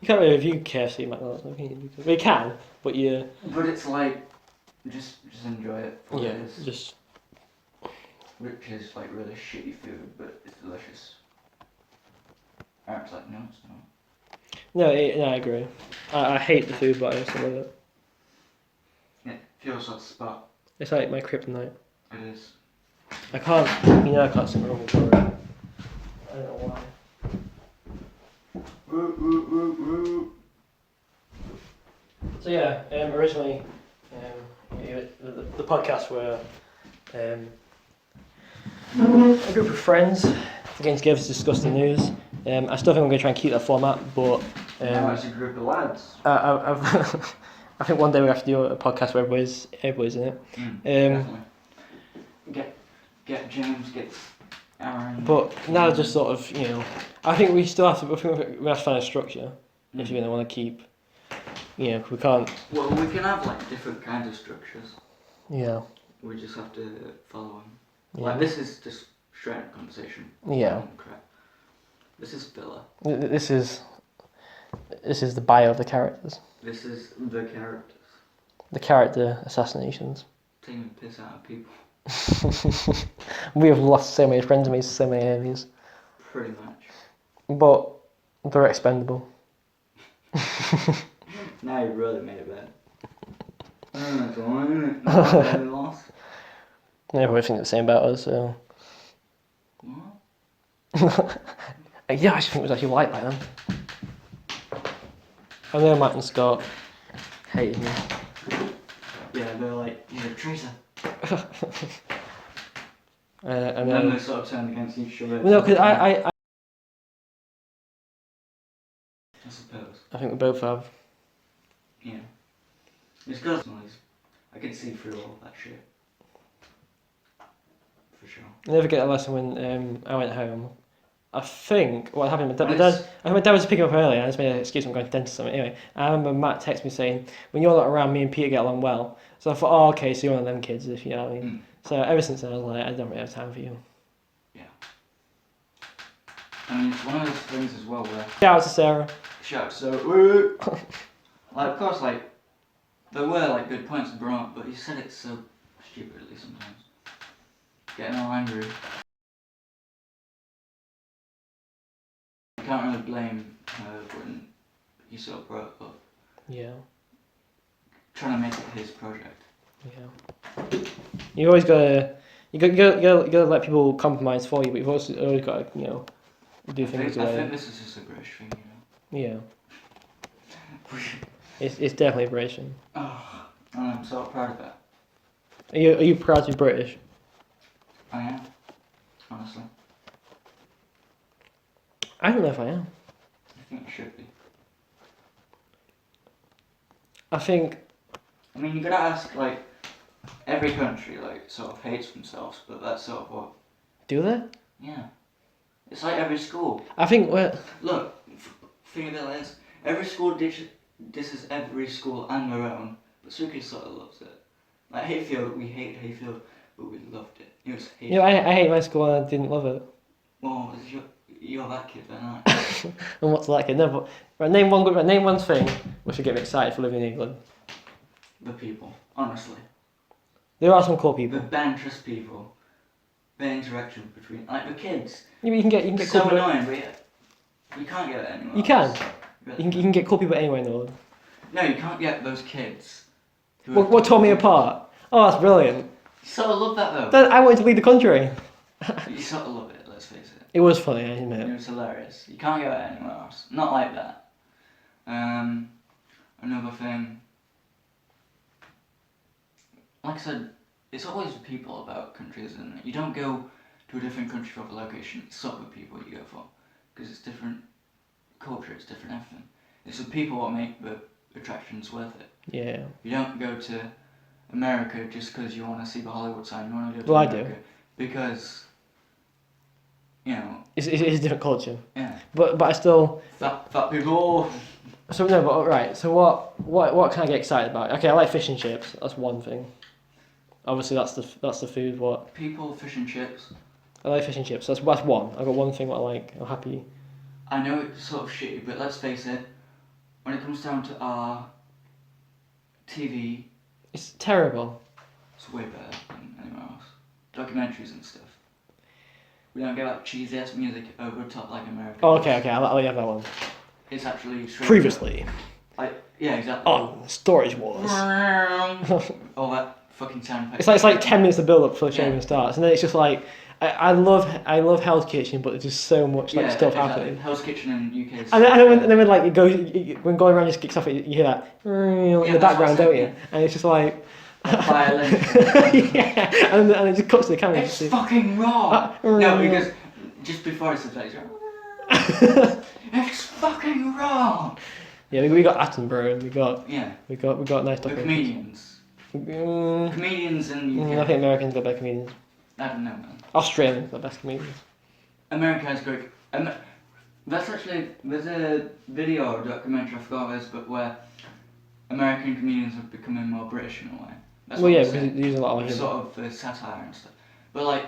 [SPEAKER 1] You can't really review KFC and McDonald's, no, can you? Well, you can, but you.
[SPEAKER 2] But it's like, just enjoy it. For
[SPEAKER 1] Yeah,
[SPEAKER 2] what it is.
[SPEAKER 1] just.
[SPEAKER 2] Which is like really shitty food, but it's delicious. Eric's like, no, it's not.
[SPEAKER 1] No, I agree. I hate the food, but I also love it.
[SPEAKER 2] It feels like a spot.
[SPEAKER 1] It's like my kryptonite.
[SPEAKER 2] It is.
[SPEAKER 1] I can't. I can't sing wrong with it. I don't know why.
[SPEAKER 2] Woo, woo, woo, woo.
[SPEAKER 1] So yeah, originally, the podcast were a group of friends getting together to discuss the news. I still think I'm going to try and keep that format, but
[SPEAKER 2] Now it's a group of lads.
[SPEAKER 1] I think one day we have to do a podcast where everybody's in it.
[SPEAKER 2] Definitely. Get James, get Aron.
[SPEAKER 1] But now just sort of, I think we still have to. I think we have to find a structure if you're going to want to keep. We can't.
[SPEAKER 2] Well, we can have like different kinds of structures.
[SPEAKER 1] Yeah.
[SPEAKER 2] We just have to follow them.
[SPEAKER 1] Yeah.
[SPEAKER 2] Like this is just straight up conversation.
[SPEAKER 1] Yeah.
[SPEAKER 2] Crap. This is filler.
[SPEAKER 1] This is the bio of the characters.
[SPEAKER 2] This is the characters.
[SPEAKER 1] The character assassinations.
[SPEAKER 2] Taking the piss out of people.
[SPEAKER 1] We have lost so many friends and made so many enemies.
[SPEAKER 2] Pretty much.
[SPEAKER 1] But they're expendable.
[SPEAKER 2] Now you really made it bad. That's all, isn't it? We lost.
[SPEAKER 1] Everybody thinks the same about us, so.
[SPEAKER 2] What?
[SPEAKER 1] Yeah, I just think it was actually like that then. I know Matt and Scott hated me.
[SPEAKER 2] Yeah, they're like, you're a traitor.
[SPEAKER 1] And
[SPEAKER 2] then they sort of turned against each other.
[SPEAKER 1] no, because I
[SPEAKER 2] suppose.
[SPEAKER 1] I think we both have.
[SPEAKER 2] Yeah. It's got noise. I can see through all that shit. For sure.
[SPEAKER 1] I never get a lesson when I went home. I think what happened. My dad was picking up early. I just made an excuse. I'm going to dentist or something. Anyway, I remember Matt texted me saying, "When you're not around, me and Peter get along well." So I thought, "Oh, okay, so you're one of them kids, if you know what I mean." So ever since then, I was like, "I don't really have time for you."
[SPEAKER 2] Yeah. I mean, it's one of those things as well where.
[SPEAKER 1] Shout out to Sarah.
[SPEAKER 2] Shout so. Woo! Like, of course, like there were like good points brought up, but he said it so stupidly sometimes. Getting all angry. You can't really blame her when he sort of brought it up.
[SPEAKER 1] Yeah.
[SPEAKER 2] Trying to make it his project.
[SPEAKER 1] Yeah. You always gotta let people compromise for you, but you've also always got to do things.
[SPEAKER 2] I think this is just a British thing,
[SPEAKER 1] Yeah. It's definitely a British thing.
[SPEAKER 2] Oh, I'm so proud of that.
[SPEAKER 1] Are you proud to be British?
[SPEAKER 2] I am, honestly.
[SPEAKER 1] I don't know if I am.
[SPEAKER 2] I think you should be. I mean, you gotta ask, like, every country, like, sort of hates themselves, but that's sort of what...
[SPEAKER 1] Do they?
[SPEAKER 2] Yeah. It's like every school.
[SPEAKER 1] I think
[SPEAKER 2] Look, think of it like this. Every school disses every school and their own, but Suki sort of loves it. Like Hayfield, we hate Hayfield, but we loved it. It was Hayfield.
[SPEAKER 1] I hate my school and I didn't love it.
[SPEAKER 2] Well, you're that kid then, aren't you?
[SPEAKER 1] And what's like it? No, but right, name one thing which should get me excited for living in England.
[SPEAKER 2] The people, honestly.
[SPEAKER 1] There are some cool people.
[SPEAKER 2] But Ben trusts people. The interaction between, like, with kids.
[SPEAKER 1] Yeah, but you can get
[SPEAKER 2] It's
[SPEAKER 1] cool
[SPEAKER 2] so
[SPEAKER 1] people.
[SPEAKER 2] annoying, but you can't get it anywhere
[SPEAKER 1] You can.
[SPEAKER 2] else.
[SPEAKER 1] You can get cool people anywhere in the world.
[SPEAKER 2] No, you can't get those kids.
[SPEAKER 1] What tore me apart? Oh, that's brilliant.
[SPEAKER 2] You sort of love that though.
[SPEAKER 1] I wanted to leave the country.
[SPEAKER 2] You sort of love it, let's face it.
[SPEAKER 1] It was funny, I admit.
[SPEAKER 2] It was hilarious. You can't get it anywhere else. Not like that. Another thing. Like I said, it's always people about countries, isn't it? You don't go to a different country for the location. It's sort of the people you go for. Because it's different culture, it's different everything. It's the people what make the attractions worth it.
[SPEAKER 1] Yeah.
[SPEAKER 2] You don't go to America just because you want to see the Hollywood sign. You want to go to
[SPEAKER 1] Well,
[SPEAKER 2] America because, you know...
[SPEAKER 1] It's a different culture.
[SPEAKER 2] Yeah.
[SPEAKER 1] But I still...
[SPEAKER 2] Fat people...
[SPEAKER 1] So no, but right. So what can I get excited about? Okay, I like fish and chips. That's one thing. Obviously, that's the food. What?
[SPEAKER 2] People, fish and chips.
[SPEAKER 1] I like fish and chips. That's one. I got one thing what I like. I'm happy.
[SPEAKER 2] I know it's sort of shitty, but let's face it. When it comes down to our TV,
[SPEAKER 1] It's terrible.
[SPEAKER 2] it's way better than anywhere else. Documentaries and stuff. We don't get that cheesy ass music over the top like America.
[SPEAKER 1] Oh,
[SPEAKER 2] does.
[SPEAKER 1] okay. I'll let you have that one.
[SPEAKER 2] It's actually straight
[SPEAKER 1] Previously
[SPEAKER 2] Like, yeah, exactly.
[SPEAKER 1] on Storage Wars.
[SPEAKER 2] All that fucking sound effects.
[SPEAKER 1] It's like 10 minutes of build up for the show
[SPEAKER 2] Yeah.
[SPEAKER 1] even starts, and then it's just like I love Hell's Kitchen, but there's just so much like stuff happening.
[SPEAKER 2] Hell's Kitchen in UK. Is
[SPEAKER 1] And then when like it goes, when going around just kicks off, you hear that in the
[SPEAKER 2] that's
[SPEAKER 1] background,
[SPEAKER 2] what I
[SPEAKER 1] don't you?
[SPEAKER 2] said,
[SPEAKER 1] And it's just like
[SPEAKER 2] violin.
[SPEAKER 1] yeah, and it just cuts to the camera.
[SPEAKER 2] It's fucking wrong. No, because just before it says that, it's fucking wrong.
[SPEAKER 1] Yeah, we got Attenborough, and we got nice
[SPEAKER 2] The
[SPEAKER 1] documentaries.
[SPEAKER 2] comedians. Comedians in UK.
[SPEAKER 1] I think Americans got better comedians.
[SPEAKER 2] I don't know, man.
[SPEAKER 1] Australians got best comedians.
[SPEAKER 2] America has great. That's actually, there's a video or documentary, I forgot what it is, but where American comedians are becoming more British in a way. That's
[SPEAKER 1] Well,
[SPEAKER 2] what
[SPEAKER 1] yeah,
[SPEAKER 2] I'm
[SPEAKER 1] because
[SPEAKER 2] saying.
[SPEAKER 1] they use a lot of
[SPEAKER 2] It's
[SPEAKER 1] humour.
[SPEAKER 2] sort of satire and stuff. But like,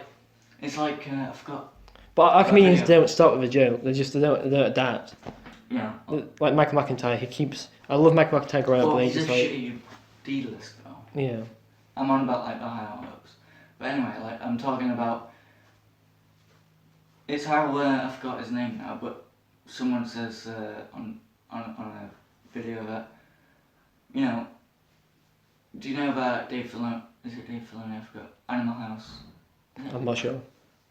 [SPEAKER 2] it's like, I forgot.
[SPEAKER 1] But our comedians
[SPEAKER 2] video.
[SPEAKER 1] don't start with a joke. They don't adapt.
[SPEAKER 2] Yeah.
[SPEAKER 1] Like Michael McIntyre, he keeps. I love Michael McIntyre growing up,
[SPEAKER 2] Well,
[SPEAKER 1] but
[SPEAKER 2] he's
[SPEAKER 1] he's
[SPEAKER 2] a
[SPEAKER 1] just like
[SPEAKER 2] shitty D-list though.
[SPEAKER 1] yeah.
[SPEAKER 2] I'm on about like the highlights. But anyway, like I'm talking about. It's how I forgot his name now, but someone says on a video that, you know, do you know about Dave Filoni? Is it Dave Filoni? I forgot. Animal House.
[SPEAKER 1] I'm not sure.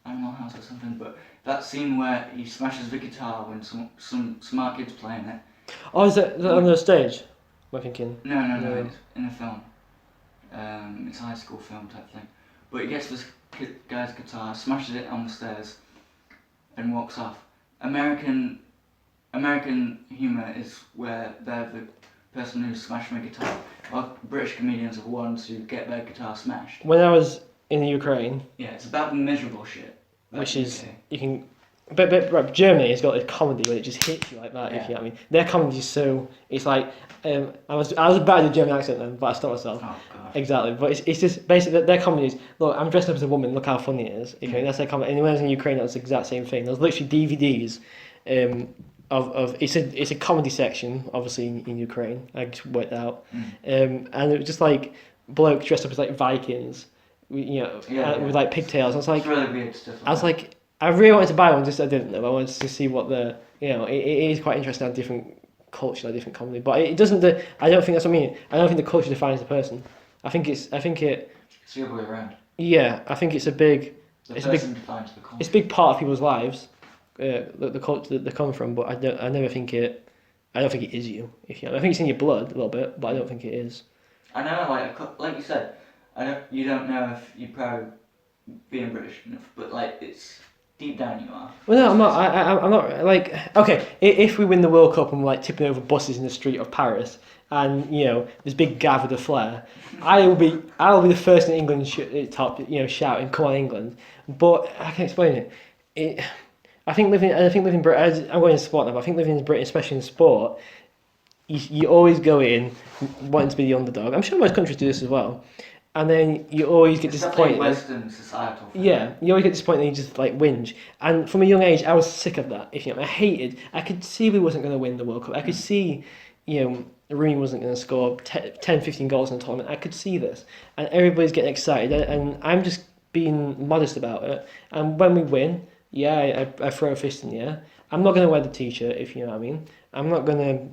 [SPEAKER 2] Animal House or something. But that scene where he smashes the guitar when some smart kid's playing it.
[SPEAKER 1] Oh, is that on the stage? Am I thinking?
[SPEAKER 2] No,
[SPEAKER 1] No.
[SPEAKER 2] it's in a film. It's a high school film type thing. But he gets this guy's guitar, smashes it on the stairs, and walks off. American humour is where they're the person who's smashed my guitar, while British comedians are the ones who get their guitar smashed.
[SPEAKER 1] When I was in the Ukraine,
[SPEAKER 2] Yeah, it's about the miserable shit.
[SPEAKER 1] which
[SPEAKER 2] That's
[SPEAKER 1] is
[SPEAKER 2] UK.
[SPEAKER 1] you can. But right, Germany has got a comedy where it just hits you like that. If you know what I mean, their comedy is so. It's like I was bad at the German accent then, but I stopped myself.
[SPEAKER 2] Oh god.
[SPEAKER 1] Exactly, but it's just basically their comedy is look. I'm dressed up as a woman. Look how funny it is. Okay, that's their comedy. And when I was in Ukraine, that was the exact same thing. There's literally DVDs, of it's a comedy section obviously in Ukraine. I just worked out, and it was just like blokes dressed up as like Vikings, with like pigtails. I was like,
[SPEAKER 2] It's really weird stuff.
[SPEAKER 1] I was like, I really wanted to buy one, just I didn't know. I wanted to see what it is quite interesting how different culture, like different comedy, but it doesn't. I don't think that's what I mean. I don't think the culture defines the person. I think it.
[SPEAKER 2] It's the other way around.
[SPEAKER 1] Yeah, I think it's a big.
[SPEAKER 2] The
[SPEAKER 1] It's a
[SPEAKER 2] person defines the culture.
[SPEAKER 1] It's a big part of people's lives, the culture that they come from. But I never think it. I don't think it is you. If you know, I think it's in your blood a little bit, but I don't think it is.
[SPEAKER 2] I know, like you said, you don't know if you're proud of being British enough, but like it's deep down you are.
[SPEAKER 1] Well, no, I'm not. I'm not like okay. If we win the World Cup and we're like tipping over buses in the street of Paris, and there's big Gav with a flare, I will be the first in England shouting "Come on England!" But I can explain it. I think living in Britain. I'm going to sport now, but I think living in Britain, especially in sport, you always go in wanting to be the underdog. I'm sure most countries do this as well. And then you always get
[SPEAKER 2] It's
[SPEAKER 1] disappointed.
[SPEAKER 2] definitely Western societal thing.
[SPEAKER 1] Yeah, you always get disappointed and you just like whinge. And from a young age, I was sick of that. I could see we wasn't going to win the World Cup. I could see, Rooney wasn't going to score 10, 15 goals in the tournament. I could see this, and everybody's getting excited, and I'm just being modest about it. And when we win, yeah, I throw a fist in the air. I'm not going to wear the t-shirt, if you know what I mean. I'm not going to,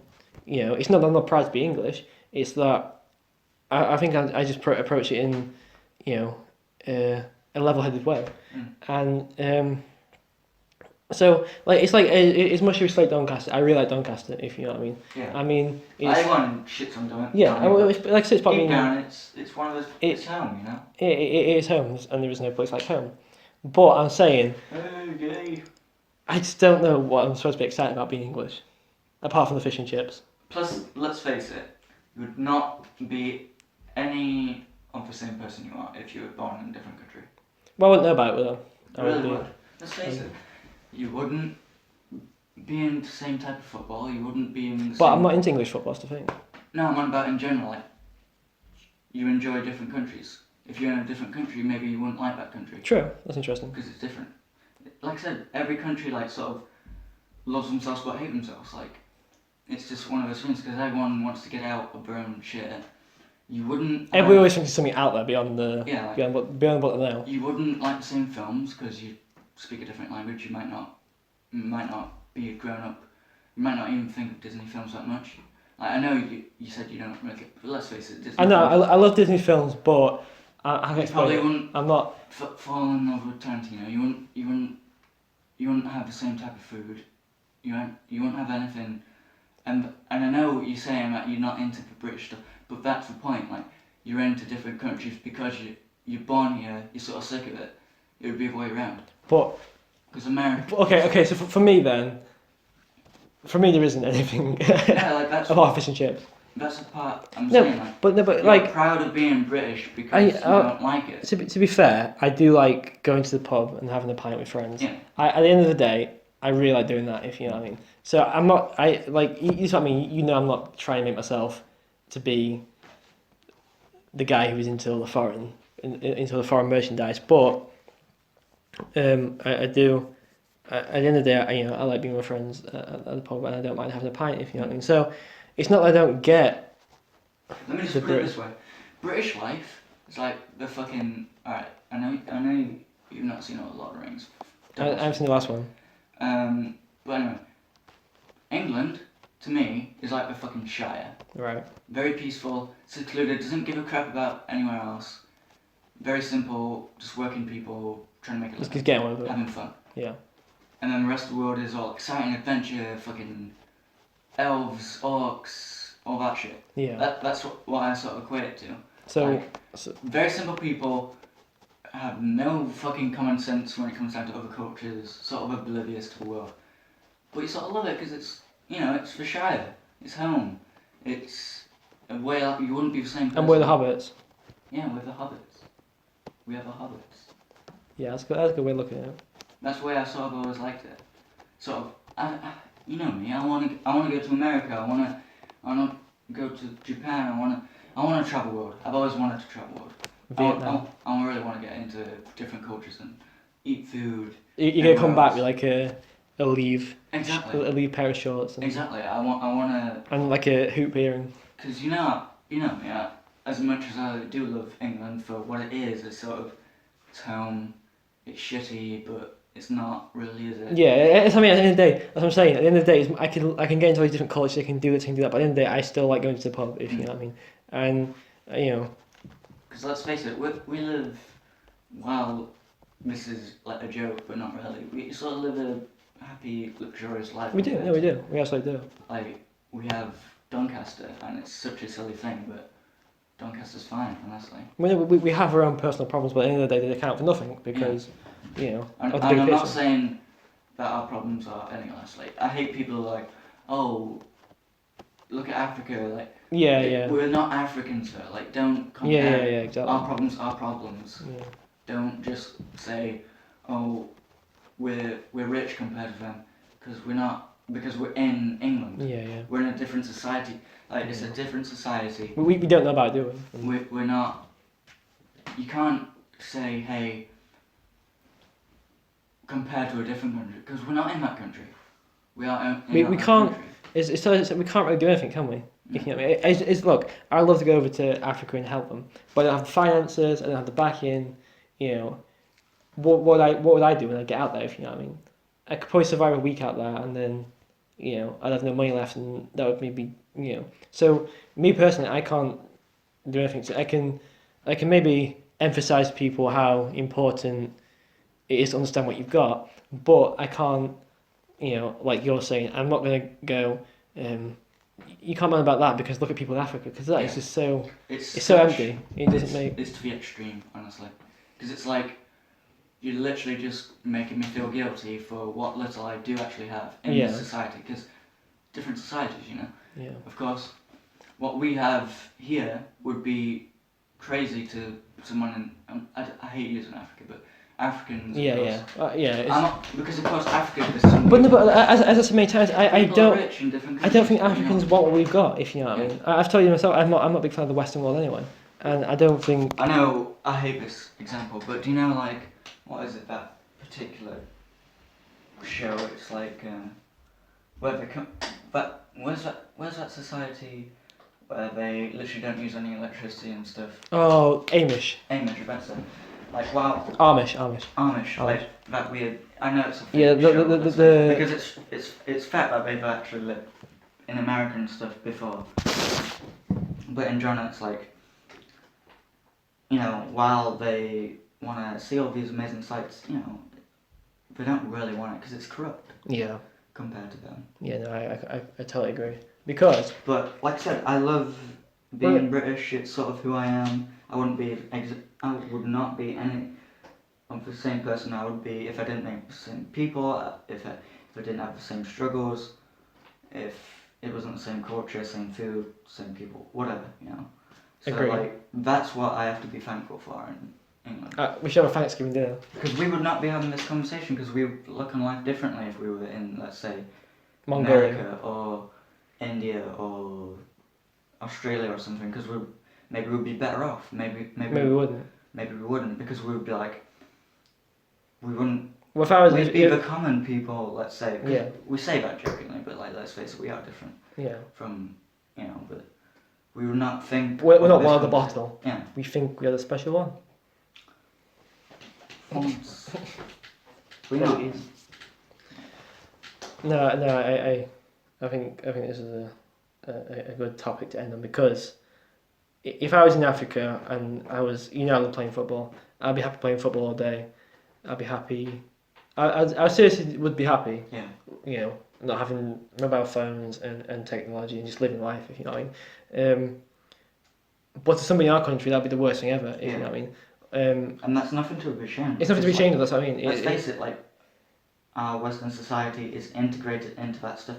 [SPEAKER 1] it's not that I'm not proud to be English. It's that I think I just approach it in, a level-headed way. And so, it's like, as much as we slate Doncaster, I really like Doncaster, if you know what I mean.
[SPEAKER 2] Yeah.
[SPEAKER 1] I mean, it's...
[SPEAKER 2] Everyone shits on Doncaster.
[SPEAKER 1] Yeah, like I said, it's probably...
[SPEAKER 2] Deep down, it's one of those... It's home, you know?
[SPEAKER 1] It is home, and there is no place like home. But I'm saying...
[SPEAKER 2] Okay.
[SPEAKER 1] I just don't know what I'm supposed to be excited about being English, apart from the fish and chips.
[SPEAKER 2] Plus, let's face it, you would not be any of the same person you are if you were born in a different country.
[SPEAKER 1] Well, I wouldn't know about it, though.
[SPEAKER 2] You really would. Let's face it, you wouldn't be in the same type of football, you wouldn't be in the same...
[SPEAKER 1] But I'm not into English football, that's the thing.
[SPEAKER 2] No, I'm on about in general, like, you enjoy different countries. If you're in a different country, maybe you wouldn't like that country.
[SPEAKER 1] True, that's interesting.
[SPEAKER 2] Because it's different. Like I said, every country, like, sort of loves themselves but hate themselves, like... It's just one of those things, because everyone wants to get out of their own shit. You wouldn't...
[SPEAKER 1] Everybody always thinks there's something out there beyond the...
[SPEAKER 2] Yeah, like,
[SPEAKER 1] beyond what they know.
[SPEAKER 2] You wouldn't like the same films, because you speak a different language, you might not be grown up, you might not even think of Disney films that much. Like, I know you said you don't really, but let's face it, Disney
[SPEAKER 1] I know,
[SPEAKER 2] films,
[SPEAKER 1] I love Disney films, but I can
[SPEAKER 2] probably
[SPEAKER 1] explain
[SPEAKER 2] wouldn't
[SPEAKER 1] I'm not...
[SPEAKER 2] fall in love with Tarantino. You wouldn't have the same type of food. You wouldn't have anything. And I know you're saying that you're not into the British stuff, but that's the point. Like, you're into different countries because you're born here. You're sort of sick of it. It would be the way around.
[SPEAKER 1] But...
[SPEAKER 2] Because America...
[SPEAKER 1] Okay, so for me then... For me there isn't anything
[SPEAKER 2] Yeah, like that's...
[SPEAKER 1] apart from fish and chips.
[SPEAKER 2] That's the part I'm saying. Like,
[SPEAKER 1] but
[SPEAKER 2] you're
[SPEAKER 1] like...
[SPEAKER 2] proud of being British because you don't like it.
[SPEAKER 1] To be fair, I do like going to the pub and having a pint with friends.
[SPEAKER 2] Yeah.
[SPEAKER 1] At the end of the day, I really like doing that, if you know what I mean. So I'm not... you know what I mean? You know I'm not trying to make myself to be the guy who is into all the foreign... into the foreign merchandise, but... I do... At the end of the day, I like being with friends at the pub, and I don't mind having a pint, if you know what I mean. So it's not that I don't get...
[SPEAKER 2] Let me just put it this way. British life is like the fucking... Alright, I know you've not seen all Lord of the Rings.
[SPEAKER 1] I haven't seen the last one.
[SPEAKER 2] But anyway, England, to me, is like the fucking Shire.
[SPEAKER 1] Right.
[SPEAKER 2] Very peaceful, secluded, doesn't give a crap about anywhere else. Very simple, just working people, trying to make it
[SPEAKER 1] Just getting on with it.
[SPEAKER 2] having fun.
[SPEAKER 1] Yeah.
[SPEAKER 2] And then the rest of the world is all exciting adventure, fucking elves, orcs, all that shit.
[SPEAKER 1] Yeah.
[SPEAKER 2] That's what I sort of equate it to.
[SPEAKER 1] So
[SPEAKER 2] Very simple people, have no fucking common sense when it comes down to other cultures, sort of oblivious to the world. But you sort of love it because it's, it's the Shire, it's home, it's a way up, you wouldn't be the same person.
[SPEAKER 1] And we're the hobbits.
[SPEAKER 2] Yeah, we're the hobbits. We are the hobbits.
[SPEAKER 1] Yeah, that's a good way of looking at it.
[SPEAKER 2] That's the way I sort of always liked it. Sort of, you know me. I want to go to America. I want to go to Japan. I want to travel the world. I've always wanted to travel the world.
[SPEAKER 1] Vietnam.
[SPEAKER 2] I really want to get into different cultures and eat food.
[SPEAKER 1] You're gonna come back with like a leave.
[SPEAKER 2] Exactly.
[SPEAKER 1] A leave pair of shorts. And,
[SPEAKER 2] exactly. I want to.
[SPEAKER 1] And like a hoop earring.
[SPEAKER 2] Because you know me. As much as I do love England for what it is, it's sort of, it's home. It's shitty, but it's not really, is it?
[SPEAKER 1] Yeah, at the end of the day, that's what I'm saying. At the end of the day, I can get into all these different cultures, I can do this, I can do that, but at the end of the day, I still like going to the pub, if you know what I mean. And,
[SPEAKER 2] Because let's face it, we live, while this is like a joke, but not really, we sort of live a happy, luxurious life.
[SPEAKER 1] We do, we do. We absolutely do.
[SPEAKER 2] Like, we have Doncaster, and it's such a silly thing, but Doncaster's fine, honestly.
[SPEAKER 1] We have our own personal problems, but at the end of the day, they count for nothing, because,
[SPEAKER 2] And I'm not saying that our problems are any less. Like, I hate people like, oh, look at Africa. Like,
[SPEAKER 1] yeah.
[SPEAKER 2] We're not African, sir. Like, don't compare.
[SPEAKER 1] Yeah, exactly.
[SPEAKER 2] Our problems are problems.
[SPEAKER 1] Yeah.
[SPEAKER 2] Don't just say, oh, we're rich compared to them, because we're not. Because we're in England.
[SPEAKER 1] Yeah.
[SPEAKER 2] We're in a different society. Like, it's a different society.
[SPEAKER 1] We don't know about it, do we?
[SPEAKER 2] We're not. You can't say, hey, compared to a different country, because we're not in that country. We are in
[SPEAKER 1] we
[SPEAKER 2] our
[SPEAKER 1] can't.
[SPEAKER 2] country.
[SPEAKER 1] We can't really do anything, can we? If you know what I mean. Look, I'd love to go over to Africa and help them, but I don't have the finances, I don't have the backing. You know, what would I do when I get out there? If you know what I mean. I could probably survive a week out there, and then, you know, I'd have no money left, and that would maybe, you know. So me personally, I can't do anything. So I can maybe emphasize to people how important it is to understand what you've got, but I can't, you know, like you're saying, I'm not gonna go. You can't mind about that because look at people in Africa, because that is just so it's so empty. It doesn't make.
[SPEAKER 2] It's to the extreme, honestly, because it's like you're literally just making me feel guilty for what little I do actually have in this society, because different societies, you know.
[SPEAKER 1] Yeah.
[SPEAKER 2] Of course, what we have here would be crazy to someone in. I hate using Africa, but Africans. Because of course Africa is.
[SPEAKER 1] But no, but as I said many times, I don't think Africans want what we've got. If you know what I mean, I've told you myself, I'm not a big fan of the Western world anyway, and I don't think.
[SPEAKER 2] I know I hate this example, but do you know like what is it that particular show? It's like where they come, but where's that society where they literally don't use any electricity and stuff?
[SPEAKER 1] Oh, Amish,
[SPEAKER 2] you better. Like wow.
[SPEAKER 1] Amish.
[SPEAKER 2] Like that weird. I know it's a
[SPEAKER 1] fake show,
[SPEAKER 2] because it's fact that they've actually lived in America and stuff before. But in John, it's like, you know, while they want to see all these amazing sights, you know, they don't really want it because it's corrupt.
[SPEAKER 1] Yeah.
[SPEAKER 2] Compared to them.
[SPEAKER 1] Yeah, no, I totally agree. Because.
[SPEAKER 2] But like I said, I love being British. It's sort of who I am. I would not be any of the same person I would be if I didn't make the same people, if I didn't have the same struggles, if it wasn't the same culture, same food, same people, whatever, you know. So
[SPEAKER 1] Agree.
[SPEAKER 2] like that's what I have to be thankful for in England.
[SPEAKER 1] We should have a Thanksgiving dinner.
[SPEAKER 2] Because we would not be having this conversation because we would look on life differently if we were in, let's say,
[SPEAKER 1] Mongolia.
[SPEAKER 2] America or India or Australia or something, because maybe we'd be better off. Maybe we
[SPEAKER 1] wouldn't.
[SPEAKER 2] Maybe we wouldn't, because we would be like, we wouldn't.
[SPEAKER 1] Well, if I was,
[SPEAKER 2] we'd be the common people, let's say.
[SPEAKER 1] Yeah.
[SPEAKER 2] We say that jokingly, but like, let's face it, we are different.
[SPEAKER 1] Yeah.
[SPEAKER 2] From, you know, but we would not think.
[SPEAKER 1] We're not one of the bottle.
[SPEAKER 2] Yeah.
[SPEAKER 1] We think we are the special one.
[SPEAKER 2] We know.
[SPEAKER 1] No, I think this is a good topic to end on, because if I was in Africa and I was, you know, playing football, I'd be happy playing football all day. I'd be happy. I seriously would be happy.
[SPEAKER 2] Yeah.
[SPEAKER 1] You know, not having mobile phones and technology and just living life, if you know what I mean. But to somebody in our country, that'd be the worst thing ever, if you know what I mean.
[SPEAKER 2] And that's nothing to be ashamed of.
[SPEAKER 1] It's nothing to be ashamed of, that's what I mean.
[SPEAKER 2] Let's face it, like, our Western society is integrated into that stuff.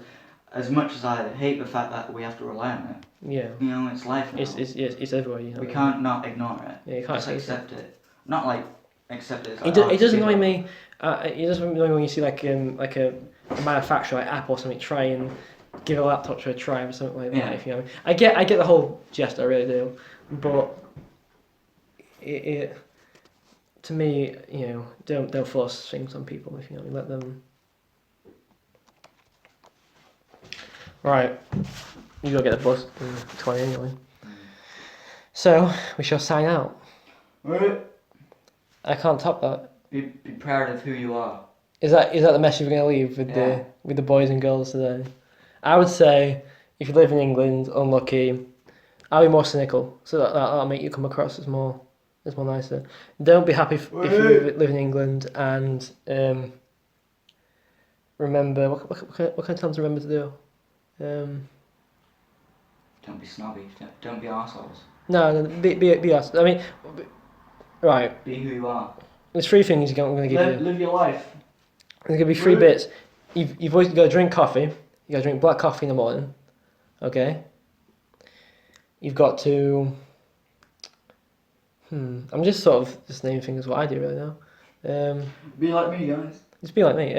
[SPEAKER 2] As much as I hate the fact that we have to rely on it,
[SPEAKER 1] yeah,
[SPEAKER 2] you know, it's life now.
[SPEAKER 1] It's everywhere, you know.
[SPEAKER 2] We can't not ignore it.
[SPEAKER 1] Yeah, you can't
[SPEAKER 2] just accept it. Not like accept it.
[SPEAKER 1] It does annoy me. It does annoy me when you see like a manufacturer like Apple or something try and give a laptop to a try or something like that.
[SPEAKER 2] Yeah.
[SPEAKER 1] If you know what I mean. I get the whole jest, I really do, but it to me, you know, don't force things on people, if you know what I mean. Let them. Right, you gotta get the bus in 20 anyway. So we shall sign out.
[SPEAKER 2] Right.
[SPEAKER 1] I can't top that.
[SPEAKER 2] Be proud of who you are.
[SPEAKER 1] Is that the message we're gonna leave with the boys and girls today? I would say if you live in England, unlucky. I'll be more cynical, so that'll make you come across as more nicer. Don't be happy if you live in England, and remember what kind of times remember to do.
[SPEAKER 2] Don't be snobby. Don't be arseholes.
[SPEAKER 1] No, be us. I mean, right.
[SPEAKER 2] Be who you are.
[SPEAKER 1] There's 3 things I'm going to give you.
[SPEAKER 2] Live your life.
[SPEAKER 1] There's going to be 3 bits. You've always got to drink coffee. You got to drink black coffee in the morning. Okay. You've got to. I'm just sort of just naming things what I do really now.
[SPEAKER 2] Be like me, guys.
[SPEAKER 1] Just be like me.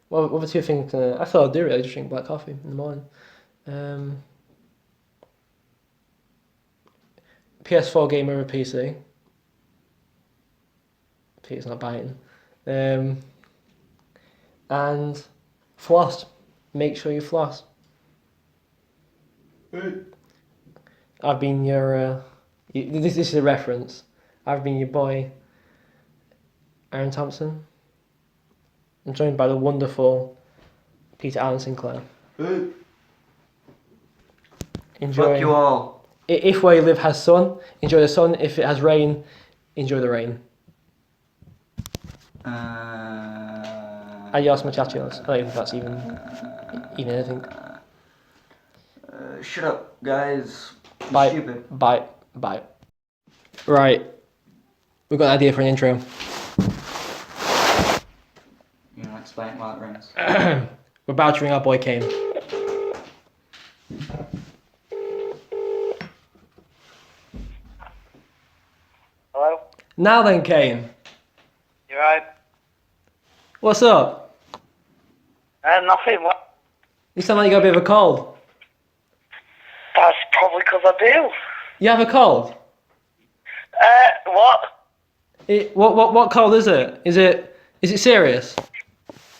[SPEAKER 1] What are the 2 things I thought I'd do really? Just drink black coffee in the morning. PS4 game over PC. Peter's not biting. And floss. Make sure you floss. I've been your. This is a reference. I've been your boy, Aron Thompson. I'm joined by the wonderful Peter Allen Sinclair. Enjoy.
[SPEAKER 2] Fuck you all.
[SPEAKER 1] If where you live has sun, enjoy the sun. If it has rain, enjoy the rain. Adios, muchachos. I don't think that's even anything.
[SPEAKER 2] Shut up, guys. You're
[SPEAKER 1] Bye.
[SPEAKER 2] Stupid.
[SPEAKER 1] Bye. Right. We've got an idea for an intro.
[SPEAKER 2] You know, explain it while it rings.
[SPEAKER 1] We're about to ring our boy Kane.
[SPEAKER 4] Hello?
[SPEAKER 1] Now then, Kane.
[SPEAKER 4] You right?
[SPEAKER 1] What's up?
[SPEAKER 4] Nothing. What?
[SPEAKER 1] You sound like you got a bit of a cold.
[SPEAKER 4] That's probably because I do.
[SPEAKER 1] You have a cold?
[SPEAKER 4] What?
[SPEAKER 1] What cold is it? Is it serious?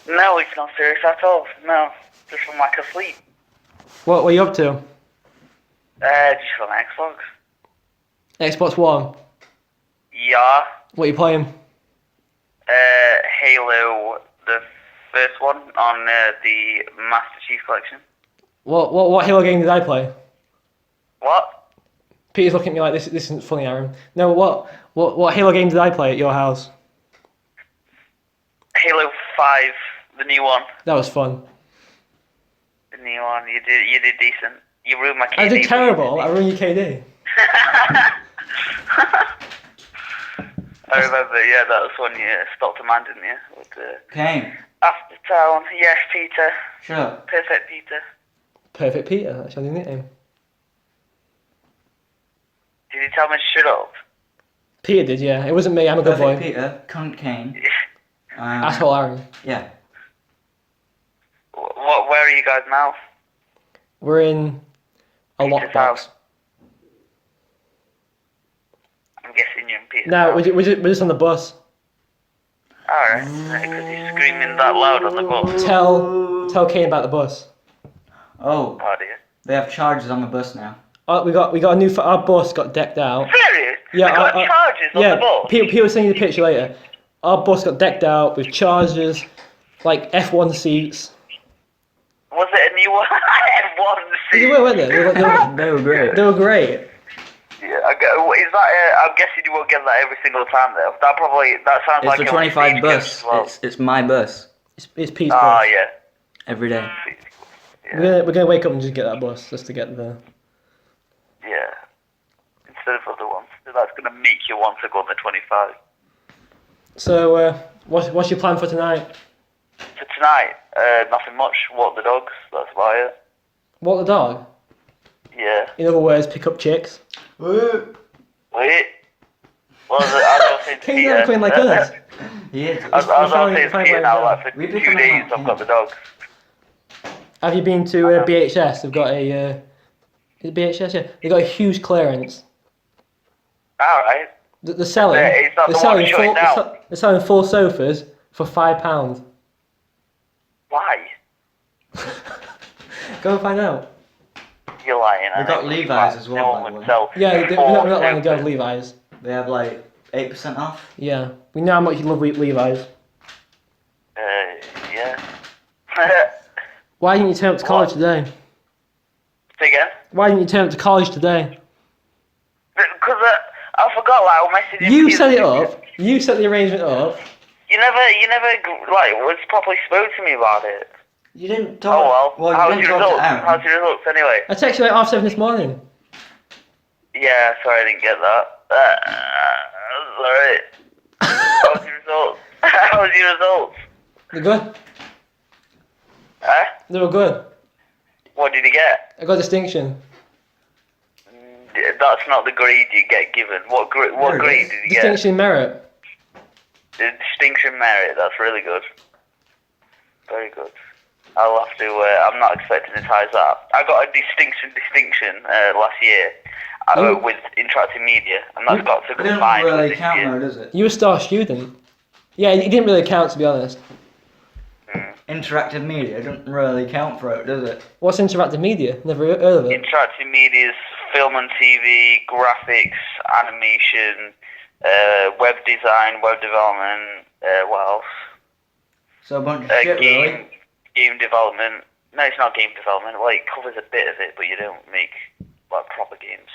[SPEAKER 4] No, it's not serious at all. No, just from lack of sleep.
[SPEAKER 1] What are you up to?
[SPEAKER 4] Just on Xbox.
[SPEAKER 1] Xbox One.
[SPEAKER 4] Yeah.
[SPEAKER 1] What are you playing?
[SPEAKER 4] Halo, the first one on the Master Chief Collection.
[SPEAKER 1] What Halo game did I play?
[SPEAKER 4] What?
[SPEAKER 1] Peter's looking at me like this isn't funny, Aaron. No, what Halo game did I play at your house?
[SPEAKER 4] Halo 5, the new one.
[SPEAKER 1] That was fun.
[SPEAKER 4] The new one. You did decent. You ruined my KD.
[SPEAKER 1] I did terrible. I ruined your KD.
[SPEAKER 4] I remember, yeah, that was when you stopped a man, didn't you? With,
[SPEAKER 2] Kane.
[SPEAKER 4] After town, yes, Peter.
[SPEAKER 2] Shut up.
[SPEAKER 4] Perfect Peter.
[SPEAKER 1] Perfect Peter. That's your new nickname.
[SPEAKER 4] Did you tell me to shut up?
[SPEAKER 1] Peter did, yeah. It wasn't me. I'm a good
[SPEAKER 2] Perfect
[SPEAKER 1] boy.
[SPEAKER 2] Peter. Cunt Kane.
[SPEAKER 1] Asshole Aaron.
[SPEAKER 2] Yeah.
[SPEAKER 4] Where are you guys now?
[SPEAKER 1] We're in a
[SPEAKER 4] Peter's
[SPEAKER 1] lockbox.
[SPEAKER 4] house. I'm guessing you're in Peter's
[SPEAKER 1] No,
[SPEAKER 4] house.
[SPEAKER 1] we're just on the bus.
[SPEAKER 4] Alright, because you're screaming that loud on the bus.
[SPEAKER 1] Tell Kane about the bus.
[SPEAKER 2] Oh,
[SPEAKER 4] Oh dear.
[SPEAKER 2] they have charges on the bus now.
[SPEAKER 1] We got a new. Our bus got decked out.
[SPEAKER 4] Serious?
[SPEAKER 1] Yeah,
[SPEAKER 4] They got charges on the bus?
[SPEAKER 1] Peter will send you the picture later. Our bus got decked out with chargers, like F1 seats.
[SPEAKER 4] Was it a new one? F1
[SPEAKER 1] They
[SPEAKER 4] seat.
[SPEAKER 1] were, weren't they? They were
[SPEAKER 2] great.
[SPEAKER 1] They were great.
[SPEAKER 4] Yeah, is that? I'm guessing you won't get that every single time though. That sounds
[SPEAKER 2] It's
[SPEAKER 4] like
[SPEAKER 2] the
[SPEAKER 4] a
[SPEAKER 2] 25
[SPEAKER 4] prestige
[SPEAKER 2] bus.
[SPEAKER 4] gift as well.
[SPEAKER 2] It's my bus.
[SPEAKER 1] It's Pete's
[SPEAKER 4] Oh
[SPEAKER 1] bus.
[SPEAKER 4] yeah.
[SPEAKER 2] Every day.
[SPEAKER 4] Yeah.
[SPEAKER 1] We're gonna wake up and just get that bus just to get the.
[SPEAKER 4] Yeah. Instead of other ones. So that's gonna make you want to go on the 25.
[SPEAKER 1] So what's your plan for tonight?
[SPEAKER 4] For tonight, nothing much. Walk the dogs. That's about it.
[SPEAKER 1] Walk the dog.
[SPEAKER 4] Yeah.
[SPEAKER 1] In other words, pick up chicks.
[SPEAKER 4] Wait. Well, I was saying to
[SPEAKER 1] Can you not
[SPEAKER 4] Peter.
[SPEAKER 1] queen like us?
[SPEAKER 2] He is.
[SPEAKER 4] I was saying to
[SPEAKER 1] Fine,
[SPEAKER 4] Peter now,
[SPEAKER 1] fine.
[SPEAKER 4] like for
[SPEAKER 2] We
[SPEAKER 4] 2
[SPEAKER 2] pick 'em
[SPEAKER 4] days
[SPEAKER 2] up,
[SPEAKER 4] I've got
[SPEAKER 2] yeah.
[SPEAKER 4] the dogs.
[SPEAKER 1] Have you been to BHS? They've got a. Is it BHS? Yeah. They've got a huge clearance.
[SPEAKER 4] Alright.
[SPEAKER 1] They're selling.
[SPEAKER 4] It's not
[SPEAKER 1] They're
[SPEAKER 4] the one
[SPEAKER 1] selling
[SPEAKER 4] shutting
[SPEAKER 1] full.
[SPEAKER 4] down.
[SPEAKER 1] They're selling full sofas for £5.
[SPEAKER 4] Why?
[SPEAKER 1] Go and find out.
[SPEAKER 4] You're lying.
[SPEAKER 2] They
[SPEAKER 4] I
[SPEAKER 2] got
[SPEAKER 4] know.
[SPEAKER 2] Levi's as well,
[SPEAKER 4] No
[SPEAKER 2] by
[SPEAKER 4] one
[SPEAKER 2] the
[SPEAKER 4] would
[SPEAKER 2] way.
[SPEAKER 4] sell
[SPEAKER 1] Yeah, we're
[SPEAKER 4] four
[SPEAKER 1] not letting go of
[SPEAKER 4] sofas.
[SPEAKER 1] Levi's.
[SPEAKER 2] They have like 8% off.
[SPEAKER 1] Yeah, we know how much you love Levi's.
[SPEAKER 4] Yeah.
[SPEAKER 1] Why didn't you turn up to college today?
[SPEAKER 4] Say again?
[SPEAKER 1] Why didn't you turn up to college today?
[SPEAKER 4] Because I forgot, like, I messaged him.
[SPEAKER 1] You set it up. You set the arrangement up.
[SPEAKER 4] You never, like, was properly spoke to me about it.
[SPEAKER 2] You didn't talk.
[SPEAKER 4] Oh well.
[SPEAKER 2] you
[SPEAKER 4] How's
[SPEAKER 2] didn't
[SPEAKER 4] your
[SPEAKER 2] talk to
[SPEAKER 4] results?
[SPEAKER 2] Aaron.
[SPEAKER 4] How's your results anyway?
[SPEAKER 1] I texted you at 7:30 this morning.
[SPEAKER 4] Yeah, sorry I didn't get that. Sorry. How's your results? How's your results?
[SPEAKER 1] They're good.
[SPEAKER 4] Huh?
[SPEAKER 1] They were good.
[SPEAKER 4] What did you get?
[SPEAKER 1] I got distinction.
[SPEAKER 4] That's not the grade you get given. What grade did you get?
[SPEAKER 1] Distinction merit.
[SPEAKER 4] Distinction merit. That's really good. Very good. I'll have to. I'm not expecting to tie that. I got a distinction last year with interactive media, and that's got to
[SPEAKER 2] It doesn't
[SPEAKER 4] combine with
[SPEAKER 2] really
[SPEAKER 4] this
[SPEAKER 2] count
[SPEAKER 4] year.
[SPEAKER 2] though, does it?
[SPEAKER 1] You were a star student. Yeah, it didn't really count, to be honest.
[SPEAKER 2] Interactive media doesn't really count for it, does it?
[SPEAKER 1] What's interactive media? Never heard of it.
[SPEAKER 4] Interactive media's film and TV, graphics, animation, web design, web development. What else?
[SPEAKER 2] So a bunch of shit, really.
[SPEAKER 4] Game development. No, it's not game development. Well, it covers a bit of it, but you don't make like proper games.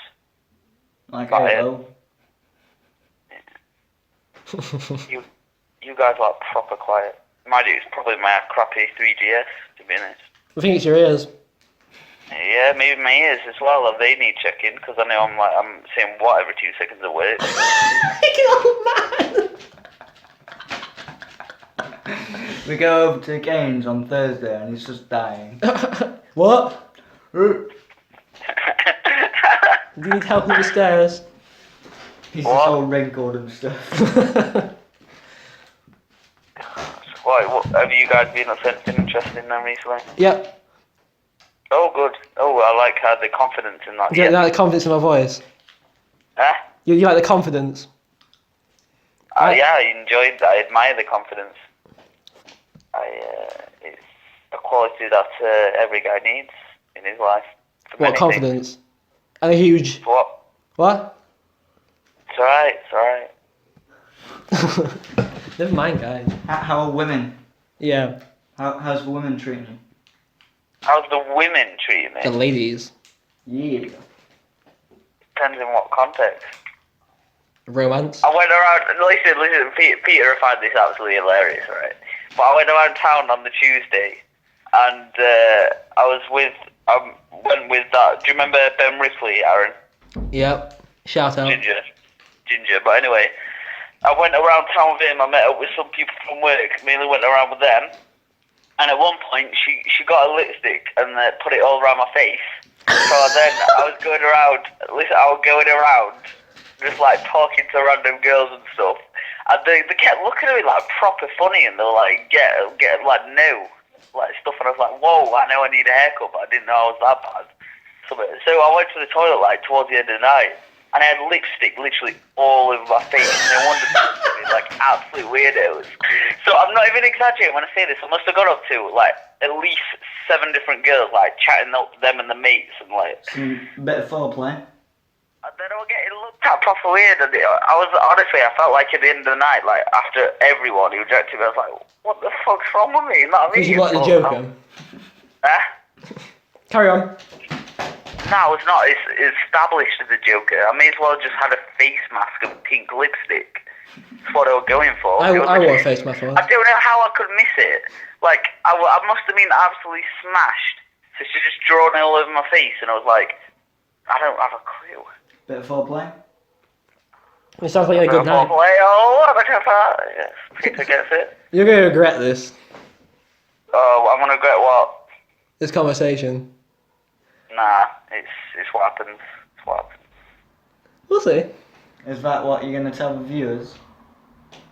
[SPEAKER 2] Like
[SPEAKER 4] But,
[SPEAKER 2] Halo.
[SPEAKER 4] You guys are proper quiet. Mind you, it's probably my crappy 3GS, to be honest.
[SPEAKER 1] I think it's your ears.
[SPEAKER 4] Yeah, maybe my ears as well. They need checking because I know I'm saying what every 2 seconds at work.
[SPEAKER 2] We go over to Gaines on Thursday and he's just dying.
[SPEAKER 1] What? Do you need help with the stairs?
[SPEAKER 2] He's
[SPEAKER 4] What?
[SPEAKER 2] just all wrinkled and stuff.
[SPEAKER 4] What have you guys been up to anything interesting then recently?
[SPEAKER 1] Yep.
[SPEAKER 4] Oh, good. Oh, I like the confidence in that.
[SPEAKER 1] You like the confidence in my voice?
[SPEAKER 4] Huh?
[SPEAKER 1] You like the confidence?
[SPEAKER 4] Yeah, I enjoyed that. I admire the confidence. It's a quality that every guy needs in his life. for
[SPEAKER 1] What,
[SPEAKER 4] many
[SPEAKER 1] confidence?
[SPEAKER 4] things.
[SPEAKER 1] And a huge...
[SPEAKER 4] What?
[SPEAKER 1] What?
[SPEAKER 4] It's alright, it's alright.
[SPEAKER 1] Never mind, guys.
[SPEAKER 2] How are women?
[SPEAKER 1] Yeah,
[SPEAKER 2] How's the women treating you?
[SPEAKER 4] How's the women treating me?
[SPEAKER 1] the ladies.
[SPEAKER 2] Yeah.
[SPEAKER 4] Depends in what context.
[SPEAKER 1] Romance.
[SPEAKER 4] I went around, listen, Peter, I find this absolutely hilarious, right? But I went around town on the Tuesday, and went with that, do you remember Ben Ripley, Aaron?
[SPEAKER 1] Yep. Shout out.
[SPEAKER 4] Ginger, but anyway, I went around town with him, I met up with some people from work, mainly went around with them, and at one point, she got a lipstick and put it all around my face, so then I was going around, just like talking to random girls and stuff, and they kept looking at me like proper funny, and they were like, get like no, like stuff, and I was like, whoa, I know I need a haircut, but I didn't know I was that bad. So I went to the toilet like towards the end of the night, and I had lipstick literally all over my face. No wonder people were like absolute weirdos. So I'm not even exaggerating when I say this. I must have got up to like at least 7 different girls, like chatting up them and the mates, and like.
[SPEAKER 2] Some bit of foreplay.
[SPEAKER 4] And then I was getting looked at proper weird, and I felt like at the end of the night, like after everyone who rejected me, I was like, what the fuck's wrong with me? You know what I mean?
[SPEAKER 1] Because you like the Joker. Carry on.
[SPEAKER 4] No, it's not. It's established as a Joker. I may as well just had a face mask and pink lipstick. That's what they were going for.
[SPEAKER 1] I wore a face mask once.
[SPEAKER 4] I don't know how I could miss it. Like, I must have been absolutely smashed. So she just drawn it all over my face, and I was like, I don't have a clue.
[SPEAKER 2] Bit of foreplay.
[SPEAKER 1] It sounds like a good night.
[SPEAKER 4] Yes, Peter gets it.
[SPEAKER 1] You're going to regret this.
[SPEAKER 4] Oh, I'm going to regret what?
[SPEAKER 1] This conversation.
[SPEAKER 4] Nah, it's what happens. It's what happens.
[SPEAKER 1] We'll see.
[SPEAKER 2] Is that what you're going to tell the viewers?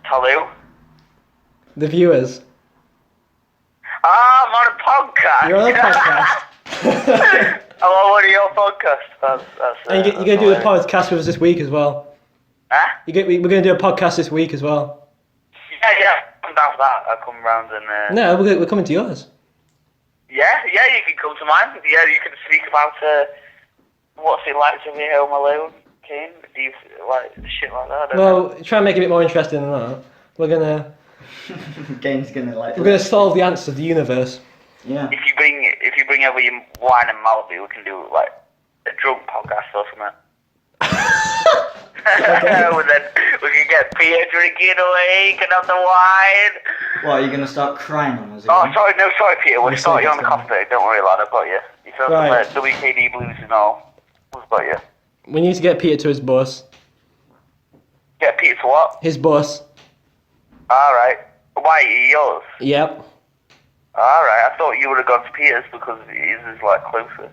[SPEAKER 4] Tell who?
[SPEAKER 1] The viewers.
[SPEAKER 4] I'm on a podcast.
[SPEAKER 1] You're on a podcast.
[SPEAKER 4] I'm on one of your podcasts.
[SPEAKER 1] And you're going to do the podcast with us this week as well.
[SPEAKER 4] Huh?
[SPEAKER 1] We're going to do a podcast this week as well.
[SPEAKER 4] Yeah, I'm down for that. I'll come round and...
[SPEAKER 1] No, we're coming to yours.
[SPEAKER 4] Yeah, you can come to mine. Yeah, you can speak about what's it like to be home alone, Kane. Do you like shit like that? I don't know.
[SPEAKER 1] Try and make it a bit more interesting than that. We're gonna solve the answer to the universe.
[SPEAKER 2] Yeah.
[SPEAKER 4] If you bring over your wine and Malibu, we can do like a drunk podcast or something. And then we can get Peter drinking away, can have the wine.
[SPEAKER 2] What, are you going to start crying on us again?
[SPEAKER 4] Oh, sorry, Peter. We'll start you on the coffee. Don't worry, lad. I've got you. You feel
[SPEAKER 1] Right.
[SPEAKER 4] some WKD blues and all. We've got you.
[SPEAKER 1] We need to get Peter to his bus.
[SPEAKER 4] Get Peter to what?
[SPEAKER 1] His bus.
[SPEAKER 4] Alright. Why, yours?
[SPEAKER 1] Yep.
[SPEAKER 4] Alright, I thought you would have gone to Peter's because his is like closer.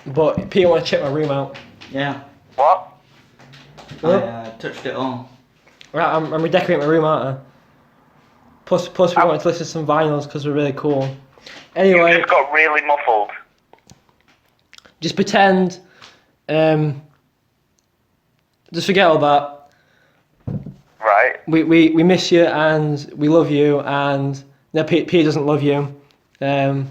[SPEAKER 1] But Peter wants to check my room out.
[SPEAKER 2] Yeah.
[SPEAKER 4] What?
[SPEAKER 2] I touched it all.
[SPEAKER 1] Right, I'm redecorating my room, aren't I? Plus we wanted to listen to some vinyls because we're really cool. Anyway.
[SPEAKER 4] You just got really muffled.
[SPEAKER 1] Just pretend. Just forget all that.
[SPEAKER 4] Right.
[SPEAKER 1] We miss you and we love you and no, Peter doesn't love you.
[SPEAKER 4] Is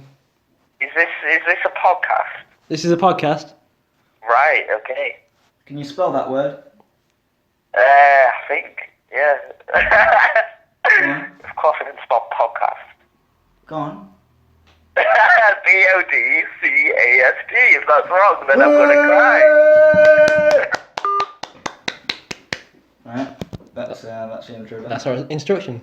[SPEAKER 4] this a podcast?
[SPEAKER 1] This is a podcast.
[SPEAKER 4] Right, okay.
[SPEAKER 2] Can you spell that word?
[SPEAKER 4] I think, yeah.
[SPEAKER 2] Go on.
[SPEAKER 4] Of course I can spell podcast.
[SPEAKER 2] Go on.
[SPEAKER 4] Podcast. If that's wrong, then I'm gonna cry.
[SPEAKER 2] Right. That's the intro.
[SPEAKER 1] That's our instruction.